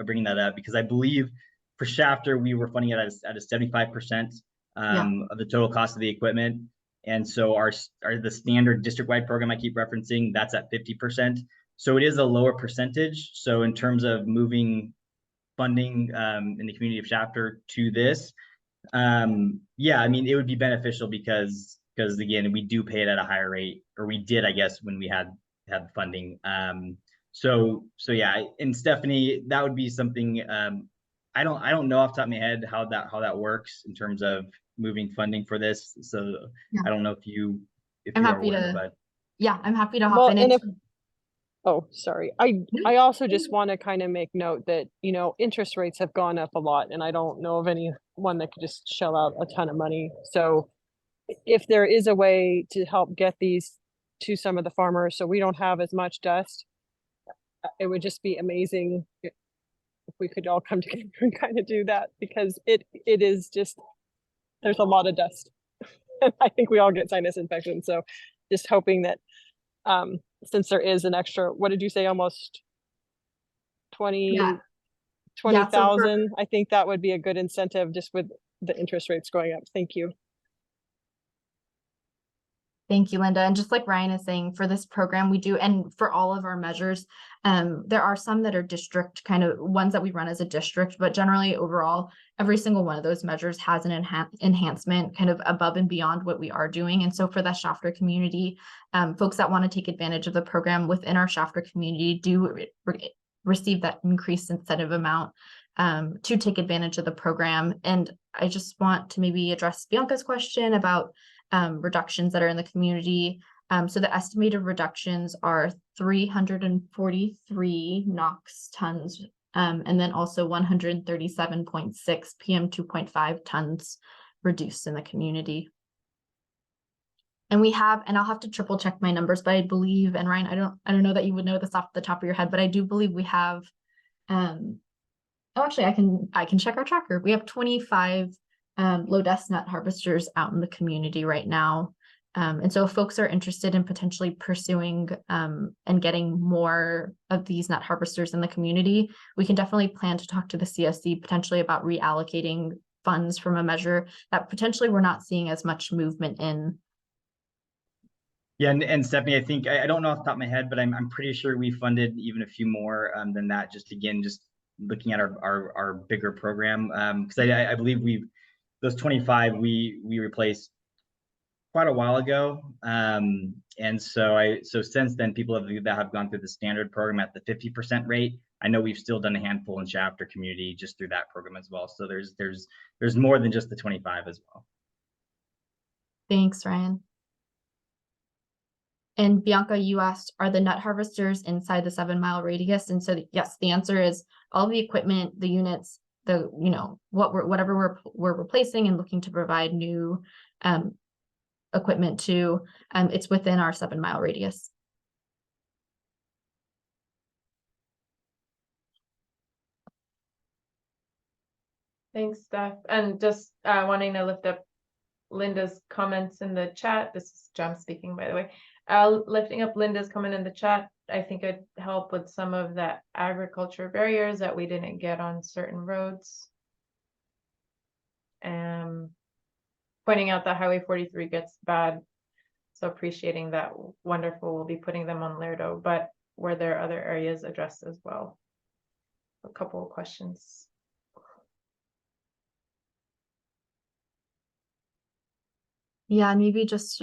bringing that up, because I believe for Shafter we were funding it at a 75% of the total cost of the equipment, and so our the standard district-wide program I keep referencing, that's at 50%. So it is a lower percentage. So in terms of moving funding in the community of Shafter to this, yeah, I mean, it would be beneficial because again, we do pay it at a higher rate, or we did, I guess, when we had funding. So yeah, and Stephanie, that would be something. I don't know off the top of my head how that works in terms of moving funding for this. So Yeah. I don't know if you I'm are happy aware, to. but Yeah, I'm happy to hop Well, in. and And oh, sorry. I also just want to kind of make note that, interest rates have gone up a lot, and I don't know of anyone that could just shell out a ton of money. So if there is a way to help get these to some of the farmers so we don't have as much dust, it would just be amazing if we could all come together and kind of do that, because it is just, there's a lot of dust. And I think we all get sinus infections. So just hoping that since there is an extra, what did you say, almost 20,000? I think that would be a good incentive just with the interest rates going up. Thank you. Thank you, Linda. And just like Ryan is saying, for this program, we do, and for all of our measures, there are some that are district kind of ones that we run as a district, but generally overall, every single one of those measures has an enhancement kind of above and beyond what we are doing. And so for the Shafter community, folks that want to take advantage of the program within our Shafter community do receive that increased incentive amount to take advantage of the program. And I just want to maybe address Bianca's question about reductions that are in the community. So the estimated reductions are 343 NOx tons, and then also 137.6 PM 2.5 tons reduced in the community. And we have, and I'll have to triple check my numbers, but I believe, and Ryan, I don't know that you would know this off the top of your head, but I do believe we have, actually I can check our tracker. We have 25 low dust nut harvesters out in the community right now. And so if folks are interested in potentially pursuing and getting more of these nut harvesters in the community, we can definitely plan to talk to the CSC potentially about reallocating funds from a measure that potentially we're not seeing as much movement in. Yeah, and Stephanie, I think, I don't know off the top of my head, but I'm pretty sure we funded even a few more than that, just looking at our bigger program. Because I believe those 25 we replaced quite a while ago. And so since then, people that have gone through the standard program at the 50% rate. I know we've still done a handful in Shafter community just through that program as well. So there's more than just the 25 as well. Thanks, Ryan. And Bianca, you asked, are the nut harvesters inside the 7-mile radius? And so yes, the answer is all the equipment, the units, whatever we're replacing and looking to provide new equipment to, it's within our 7-mile radius. Thanks, Steph. And just wanting to lift up Linda's comments in the chat. This is Jam speaking, by the way. Lifting up Linda's comment in the chat. I think it'd help with some of the agriculture barriers that we didn't get on certain roads. Pointing out that Highway 43 gets bad, so appreciating that wonderful we'll be putting them on Lerdo, but were there other areas addressed as well? A couple of questions. Yeah, and maybe just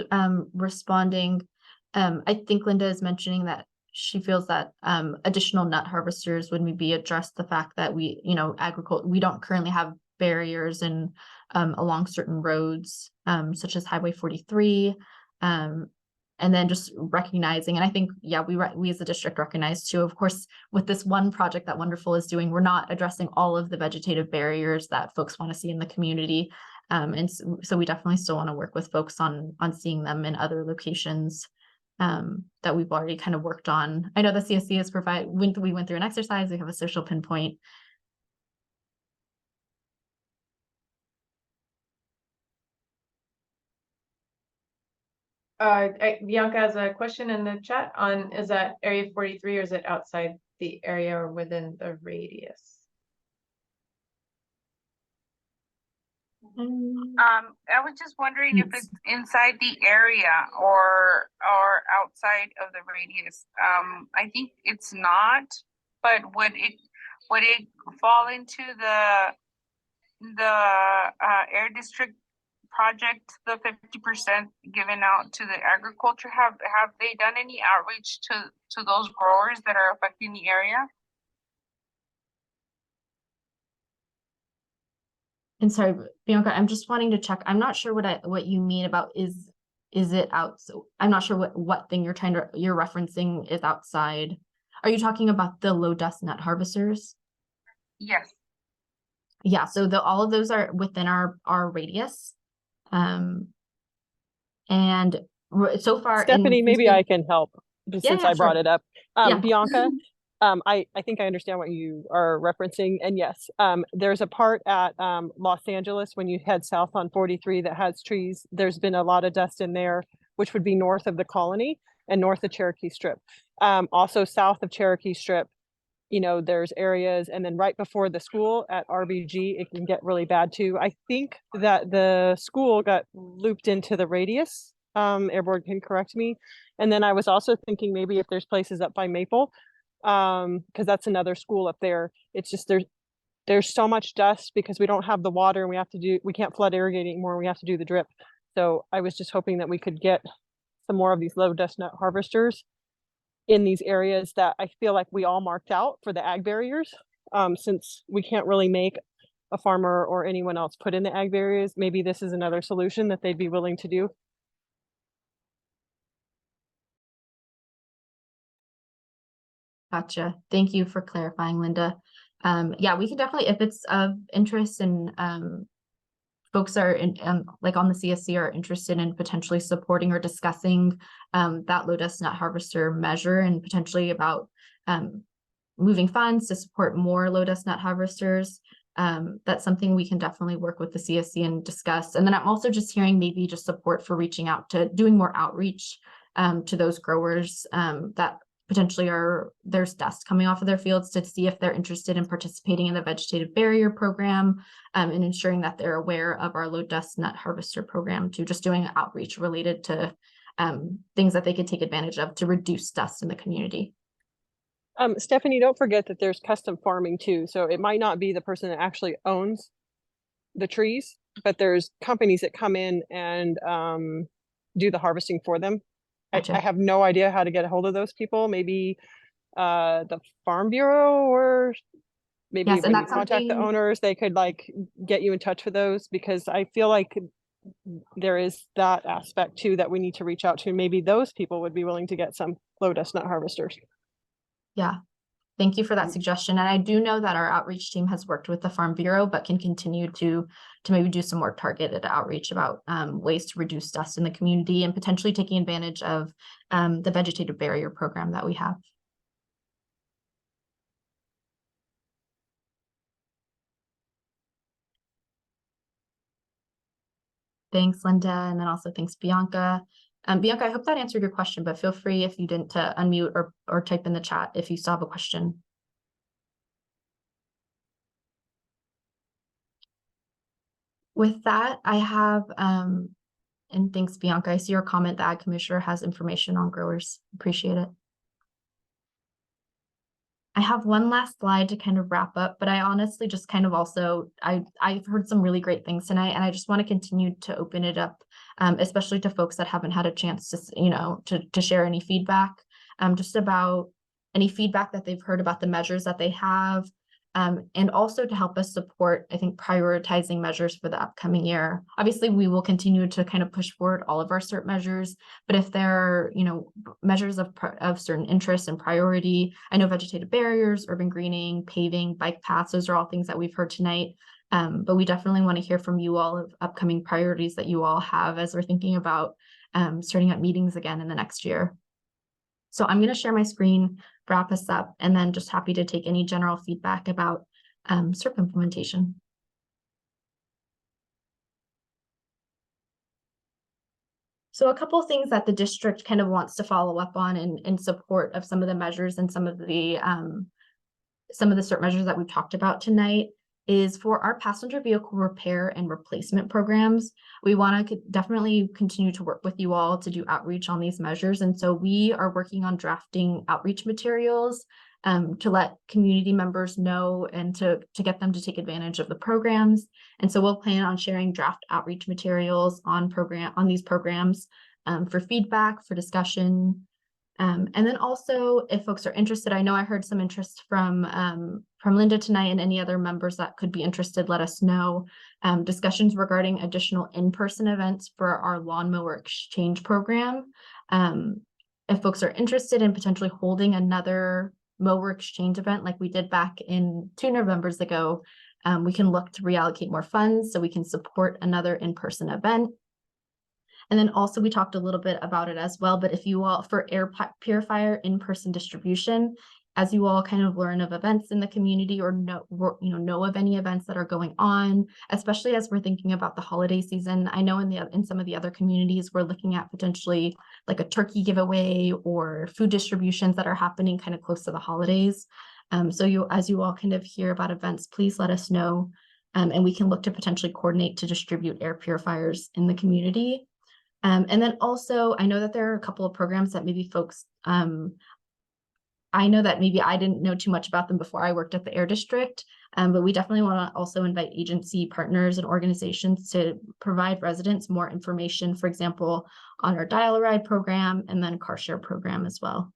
responding. I think Linda is mentioning that she feels that additional nut harvesters would maybe address the fact that we, agriculture, we don't currently have barriers and along certain roads, such as Highway 43. And then just recognizing, and I think, yeah, we as a district recognize too, of course, with this one project that Wonderful is doing, we're not addressing all of the vegetative barriers that folks want to see in the community. And so we definitely still want to work with folks on seeing them in other locations that we've already kind of worked on. I know the CSC has we went through an exercise, we have a social pinpoint. Bianca has a question in the chat on, is that area 43 or is it outside the area or within the radius? I was just wondering if it's inside the area or outside of the radius. I think it's not, but would it fall into the air district project, the 50% given out to the agriculture? Have they done any outreach to those growers that are affecting the area? And sorry, Bianca, I'm just wanting to check. I'm not sure what you mean about is it out? So I'm not sure what thing you're referencing is outside. Are you talking about the low dust nut harvesters? Yes. Yeah, so all of those are within our radius. And so far, Stephanie, maybe I can help just since I brought sure. it up. Yeah. Bianca, I think I understand what you are referencing. And yes, there's a part at Los Angeles when you head south on 43 that has trees. There's been a lot of dust in there, which would be north of the Colony and north of Cherokee Strip. Also south of Cherokee Strip, there's areas, and then right before the school at RBG, it can get really bad too. I think that the school got looped into the radius. Airborne can correct me. And then I was also thinking maybe if there's places up by Maple, because that's another school up there. It's just there's so much dust because we don't have the water, and we can't flood irrigate anymore. We have to do the drip. So I was just hoping that we could get some more of these low dust nut harvesters in these areas that I feel like we all marked out for the ag barriers. Since we can't really make a farmer or anyone else put in the ag barriers, maybe this is another solution that they'd be willing to do. Gotcha. Thank you for clarifying, Linda. Yeah, we can definitely, if it's of interest and folks are like on the CSC are interested in potentially supporting or discussing that low dust nut harvester measure and potentially about moving funds to support more low dust nut harvesters. That's something we can definitely work with the CSC and discuss. And then I'm also just hearing maybe just support for reaching out to doing more outreach to those growers that potentially there's dust coming off of their fields, to see if they're interested in participating in the vegetative barrier program and ensuring that they're aware of our low dust nut harvester program, to just doing outreach related to things that they could take advantage of to reduce dust in the community. Stephanie, don't forget that there's custom farming too. So it might not be the person that actually owns the trees, but there's companies that come in and do the harvesting for them. Gotcha. I have no idea how to get a hold of those people. Maybe the Farm Bureau, or maybe Yes, when you contact the owners, they could get you in touch with those, because I feel like there is that aspect too that we need to reach out to. Maybe those people would be willing to get some low dust nut harvesters. Yeah, thank you for that suggestion. And I do know that our outreach team has worked with the Farm Bureau, but can continue to maybe do some more targeted outreach about ways to reduce dust in the community and potentially taking advantage of the vegetative barrier program that we have. Thanks, Linda. And then also thanks, Bianca. Bianca, I hope that answered your question, but feel free if you didn't to unmute or type in the chat if you still have a question. With that, I have, and thanks, Bianca. I see your comment. The Ag Commissioner has information on growers. Appreciate it. I have one last slide to kind of wrap up, but I honestly just kind of also, I've heard some really great things tonight, and I just want to continue to open it up, especially to folks that haven't had a chance to, to share any feedback, just about any feedback that they've heard about the measures that they have, and also to help us support, I think, prioritizing measures for the upcoming year. Obviously, we will continue to kind of push forward all of our CERT measures, but if there are, measures of certain interest and priority, I know vegetative barriers, urban greening, paving, bike paths, those are all things that we've heard tonight. But we definitely want to hear from you all of upcoming priorities that you all have as we're thinking about starting up meetings again in the next year. So I'm going to share my screen, wrap us up, and then just happy to take any general feedback about CERP implementation. So a couple of things that the district kind of wants to follow up on in support of some of the measures and some of the CERT measures that we've talked about tonight is for our passenger vehicle repair and replacement programs. We want to definitely continue to work with you all to do outreach on these measures. And so we are working on drafting outreach materials to let community members know and to get them to take advantage of the programs. And so we'll plan on sharing draft outreach materials on these programs for feedback, for discussion. And then also, if folks are interested, I know I heard some interest from Linda tonight, and any other members that could be interested, let us know. Discussions regarding additional in-person events for our lawnmower exchange program. If folks are interested in potentially holding another mower exchange event like we did back in 2 Novembers ago, we can look to reallocate more funds so we can support another in-person event. And then also we talked a little bit about it as well, but if you all, for air purifier in-person distribution, as you all kind of learn of events in the community or know of any events that are going on, especially as we're thinking about the holiday season. I know in some of the other communities, we're looking at potentially like a turkey giveaway or food distributions that are happening kind of close to the holidays. So as you all kind of hear about events, please let us know, and we can look to potentially coordinate to distribute air purifiers in the community. And then also, I know that there are a couple of programs that maybe folks, I know that maybe I didn't know too much about them before I worked at the Air District, but we definitely want to also invite agency partners and organizations to provide residents more information, for example, on our Dial-A-Ride program and then car share program as well.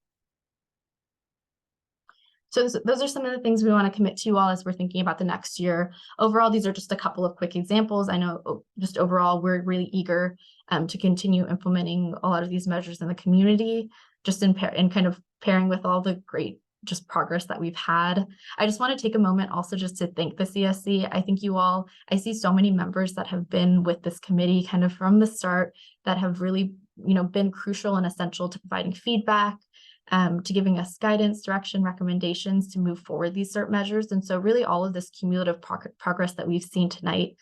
So those are some of the things we want to commit to all as we're thinking about the next year. Overall, these are just a couple of quick examples. I know just overall, we're really eager to continue implementing a lot of these measures in the community, just in kind of pairing with all the great just progress that we've had. I just want to take a moment also just to thank the CSC. I think you all, I see so many members that have been with this committee kind of from the start that have really, been crucial and essential to providing feedback, to giving us guidance, direction, recommendations to move forward these CERT measures. And so really all of this cumulative progress that we've seen tonight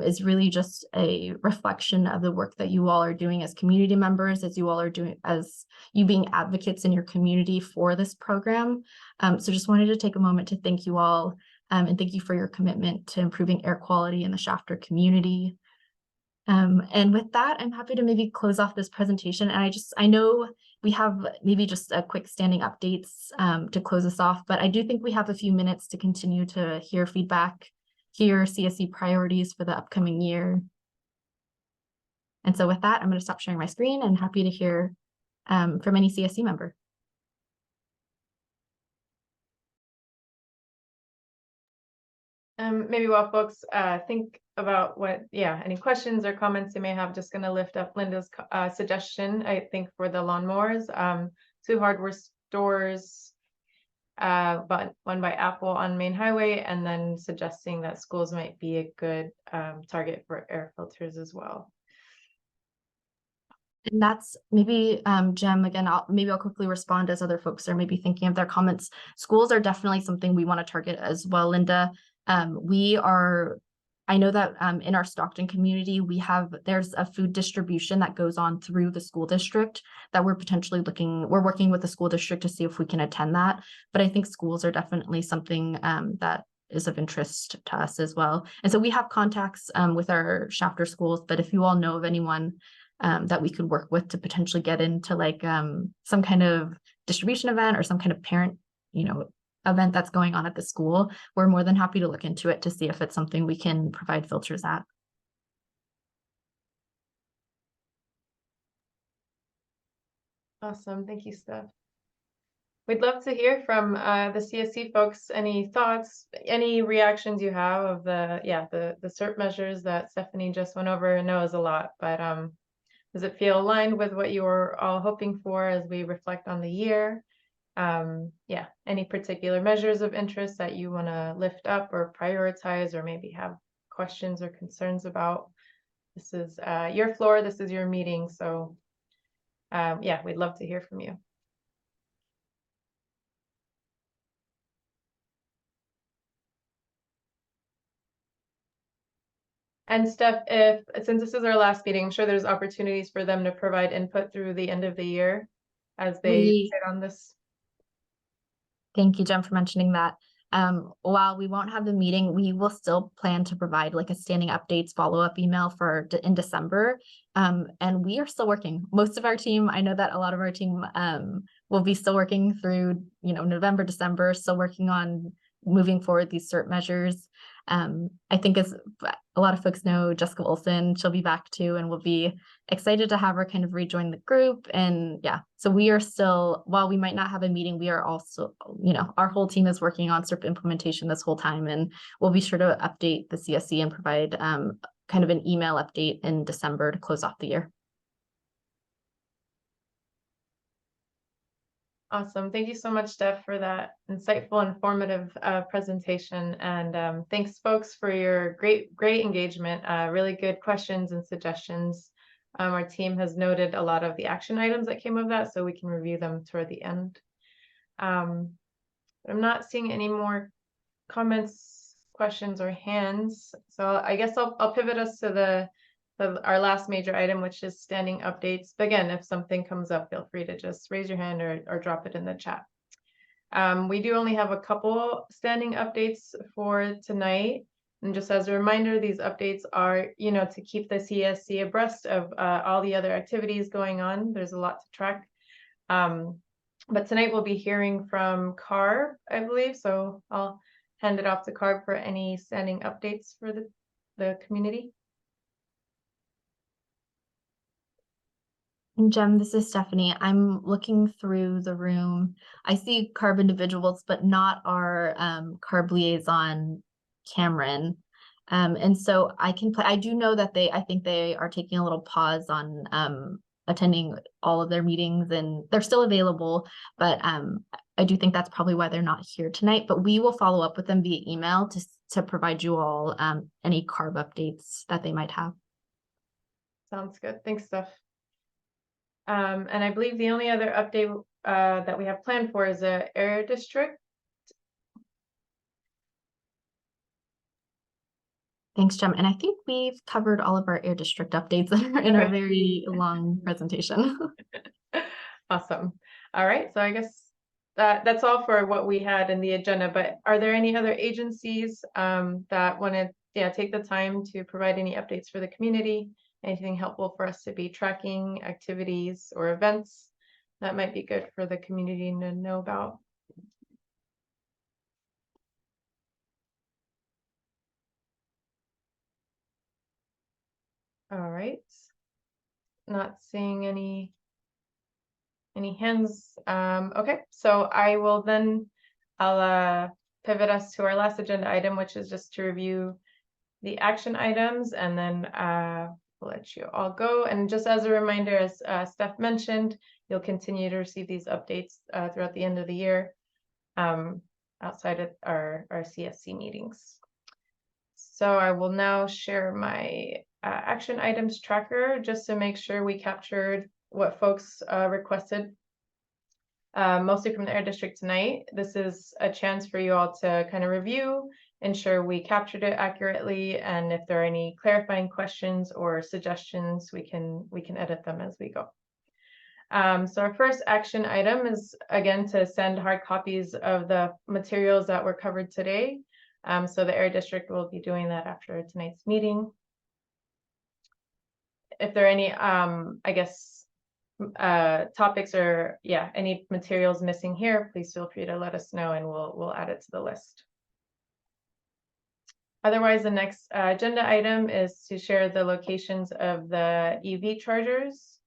is really just a reflection of the work that you all are doing as community members, as you all are doing, as you being advocates in your community for this program. So just wanted to take a moment to thank you all, and thank you for your commitment to improving air quality in the Shafter community. And with that, I'm happy to maybe close off this presentation. And I know we have maybe just a quick standing updates to close us off, but I do think we have a few minutes to continue to hear feedback, hear CSC priorities for the upcoming year. And so with that, I'm going to stop sharing my screen and happy to hear from any CSC member. Maybe while folks think about any questions or comments they may have, just going to lift up Linda's suggestion, I think, for the lawnmowers. 2 hardware stores, but one by Apple on Main Highway, and then suggesting that schools might be a good target for air filters as well. And that's maybe, Jem, again, I'll quickly respond as other folks are maybe thinking of their comments. Schools are definitely something we want to target as well, Linda. We are I know that in our Stockton community, there's a food distribution that goes on through the school district that we're working with the school district to see if we can attend that. But I think schools are definitely something that is of interest to us as well. And so we have contacts with our chapter schools, but if you all know of anyone that we could work with to potentially get into like some kind of distribution event or some kind of parent, event that's going on at the school, we're more than happy to look into it to see if it's something we can provide filters at. Awesome. Thank you, Steph. We'd love to hear from the CSC folks. Any thoughts, any reactions you have of the CERT measures that Stephanie just went over? I know is a lot, but does it feel aligned with what you were all hoping for as we reflect on the year? Any particular measures of interest that you want to lift up or prioritize, or maybe have questions or concerns about? This is your floor, this is your meeting, so we'd love to hear from you. And Steph, since this is our last meeting, I'm sure there's opportunities for them to provide input through the end of the year as they sit on this. Thank you, Jen, for mentioning that. While we won't have the meeting, we will still plan to provide like a standing updates follow-up email in December. And we are still working. Most of our team, I know that a lot of our team will be still working through, November, December, still working on moving forward these CERT measures. I think as a lot of folks know, Jessica Olson, she'll be back too, and we'll be excited to have her kind of rejoin the group. And so we are still, while we might not have a meeting, we are also, our whole team is working on CERT implementation this whole time, and we'll be sure to update the CSC and provide kind of an email update in December to close off the year. Awesome. Thank you so much, Steph, for that insightful, informative presentation. And thanks, folks, for your great engagement. Really good questions and suggestions. Our team has noted a lot of the action items that came of that, so we can review them toward the end. I'm not seeing any more comments, questions, or hands. So I guess I'll pivot us to our last major item, which is standing updates. But again, if something comes up, feel free to just raise your hand or drop it in the chat. We do only have a couple standing updates for tonight. And just as a reminder, these updates are, to keep the CSC abreast of all the other activities going on. There's a lot to track. But tonight we'll be hearing from Carb, I believe. So I'll hand it off to Carb for any standing updates for the community. Jem, this is Stephanie. I'm looking through the room. I see CARB individuals, but not our CARB liaison, Cameron. And so I do know that I think they are taking a little pause on attending all of their meetings, and they're still available, but I do think that's probably why they're not here tonight. But we will follow up with them via email to provide you all any CARB updates that they might have. Sounds good. Thanks, Steph. And I believe the only other update that we have planned for is a area district. Thanks, Jem. And I think we've covered all of our air district updates in our very long presentation. Awesome. All right. So I guess that's all for what we had in the agenda. But are there any other agencies that want to take the time to provide any updates for the community? Anything helpful for us to be tracking, activities or events that might be good for the community to know about? All right. Not seeing any hands. Okay, so I'll pivot us to our last agenda item, which is just to review the action items, and then we'll let you all go. And just as a reminder, as Steph mentioned, you'll continue to receive these updates throughout the end of the year outside of our CSC meetings. So I will now share my action items tracker just to make sure we captured what folks requested, mostly from the Air District tonight. This is a chance for you all to kind of review ensure we captured it accurately, and if there are any clarifying questions or suggestions, we can edit them as we go. So our first action item is, again, to send hard copies of the materials that were covered today. So the Air District will be doing that after tonight's meeting. If there are any, I guess, topics or, yeah, any materials missing here, please feel free to let us know and we'll add it to the list. Otherwise, the next agenda item is to share the locations of the EV chargers.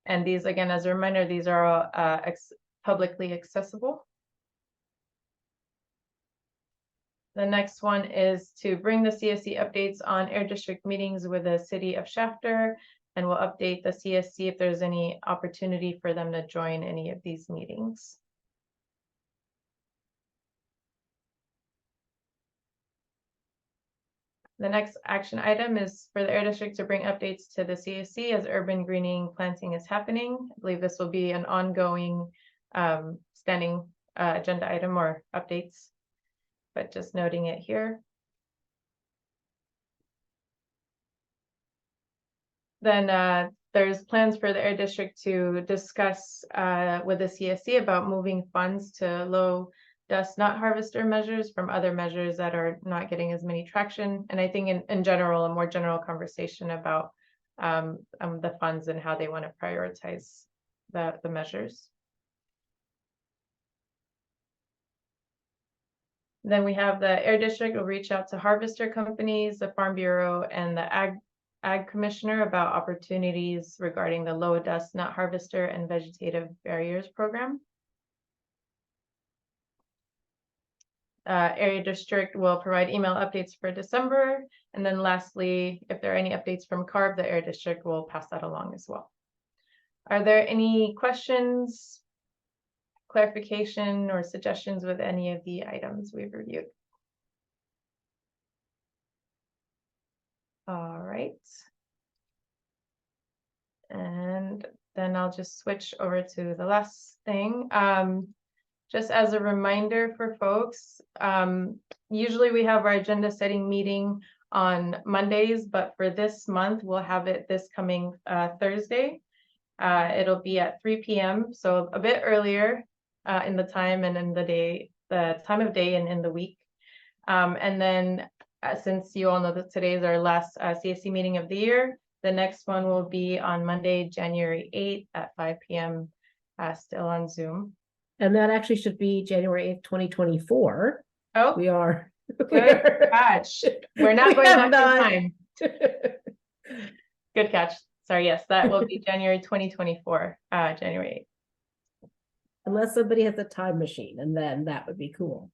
And these, again, as a reminder, these are all publicly accessible. The next one is to bring the CSC updates on Air District meetings with the City of Shafter, and we'll update the CSC if there's any opportunity for them to join any of these meetings. The next action item is for the Air District to bring updates to the CSC as urban greening planting is happening. I believe this will be an ongoing standing agenda item or updates, but just noting it here. Then there's plans for the Air District to discuss with the CSC about moving funds to low dust not harvester measures from other measures that are not getting as many traction. And I think in general, a more general conversation about the funds and how they want to prioritize the measures. Then we have the Air District will reach out to harvester companies, the Farm Bureau, and the Ag Commissioner about opportunities regarding the low dust nut harvester and vegetative barriers program. Area District will provide email updates for December. And then lastly, if there are any updates from CARB, the Air District will pass that along as well. Are there any questions, clarification, or suggestions with any of the items we've reviewed? All right. And then I'll just switch over to the last thing. Just as a reminder for folks, usually we have our agenda setting meeting on Mondays, but for this month, we'll have it this coming Thursday. It'll be at 3 p.m., so a bit earlier in the time and in the time of day and in the week. And then since you all know that today is our last CSC meeting of the year, the next one will be on Monday, January 8th at 5 p.m. Still on Zoom. And that actually should be January 8th, 2024. Oh, we are. Good catch. We're not going back in time. Good catch. Sorry, yes, that will be January 2024, January 8th. Unless somebody has a time machine, and then that would be cool.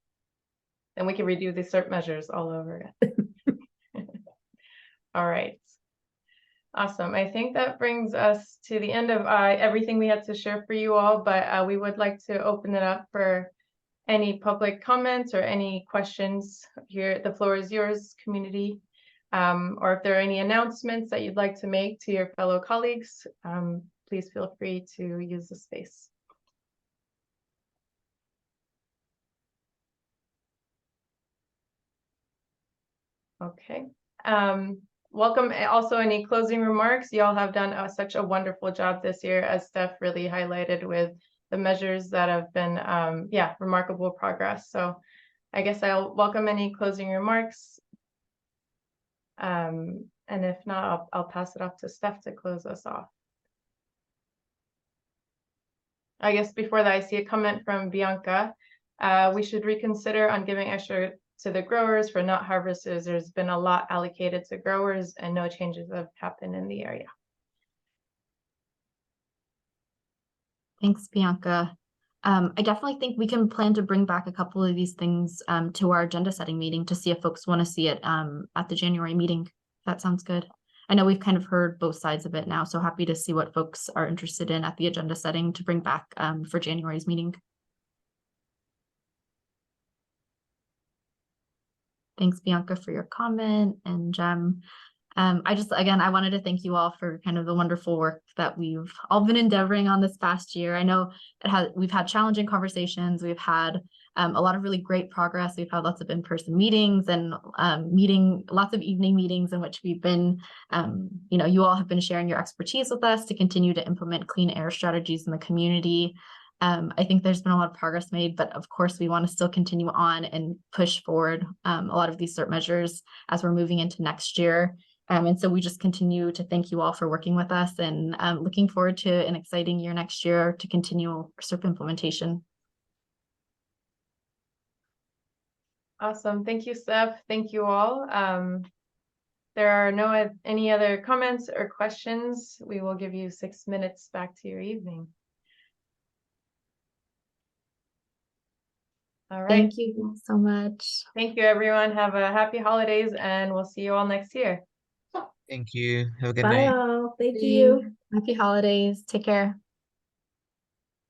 Then we can redo the CERT measures all over again. All right. Awesome. I think that brings us to the end of everything we had to share for you all, but we would like to open it up for any public comments or any questions here. The floor is yours, community. Or if there are any announcements that you'd like to make to your fellow colleagues, please feel free to use the space. Okay. Welcome. Also, any closing remarks? Y'all have done such a wonderful job this year, as Steph really highlighted with the measures that have been, yeah, remarkable progress. So I guess I'll welcome any closing remarks. And if not, I'll pass it off to Steph to close us off. I guess before that, I see a comment from Bianca. We should reconsider on giving extra to the growers for nut harvesters. There's been a lot allocated to growers and no changes have happened in the area. Thanks, Bianca. I definitely think we can plan to bring back a couple of these things to our agenda setting meeting to see if folks want to see it at the January meeting. That sounds good. I know we've kind of heard both sides of it now, so happy to see what folks are interested in at the agenda setting to bring back for January's meeting. Thanks, Bianca, for your comment. And I wanted to thank you all for kind of the wonderful work that we've all been endeavoring on this past year. I know we've had challenging conversations. We've had a lot of really great progress. We've had lots of in-person meetings and lots of evening meetings in which we've been, you all have been sharing your expertise with us to continue to implement clean air strategies in the community. I think there's been a lot of progress made, but of course we want to still continue on and push forward a lot of these CERT measures as we're moving into next year. And so we just continue to thank you all for working with us, and looking forward to an exciting year next year to continue CERP implementation. Awesome. Thank you, Steph. Thank you all. There are any other comments or questions. We will give you 6 minutes back to your evening. All right. Thank you so much. Thank you, everyone. Have a happy holidays, and we'll see you all next year. Thank you. Have a good Bye night. all. Thank you. Happy holidays. Take care.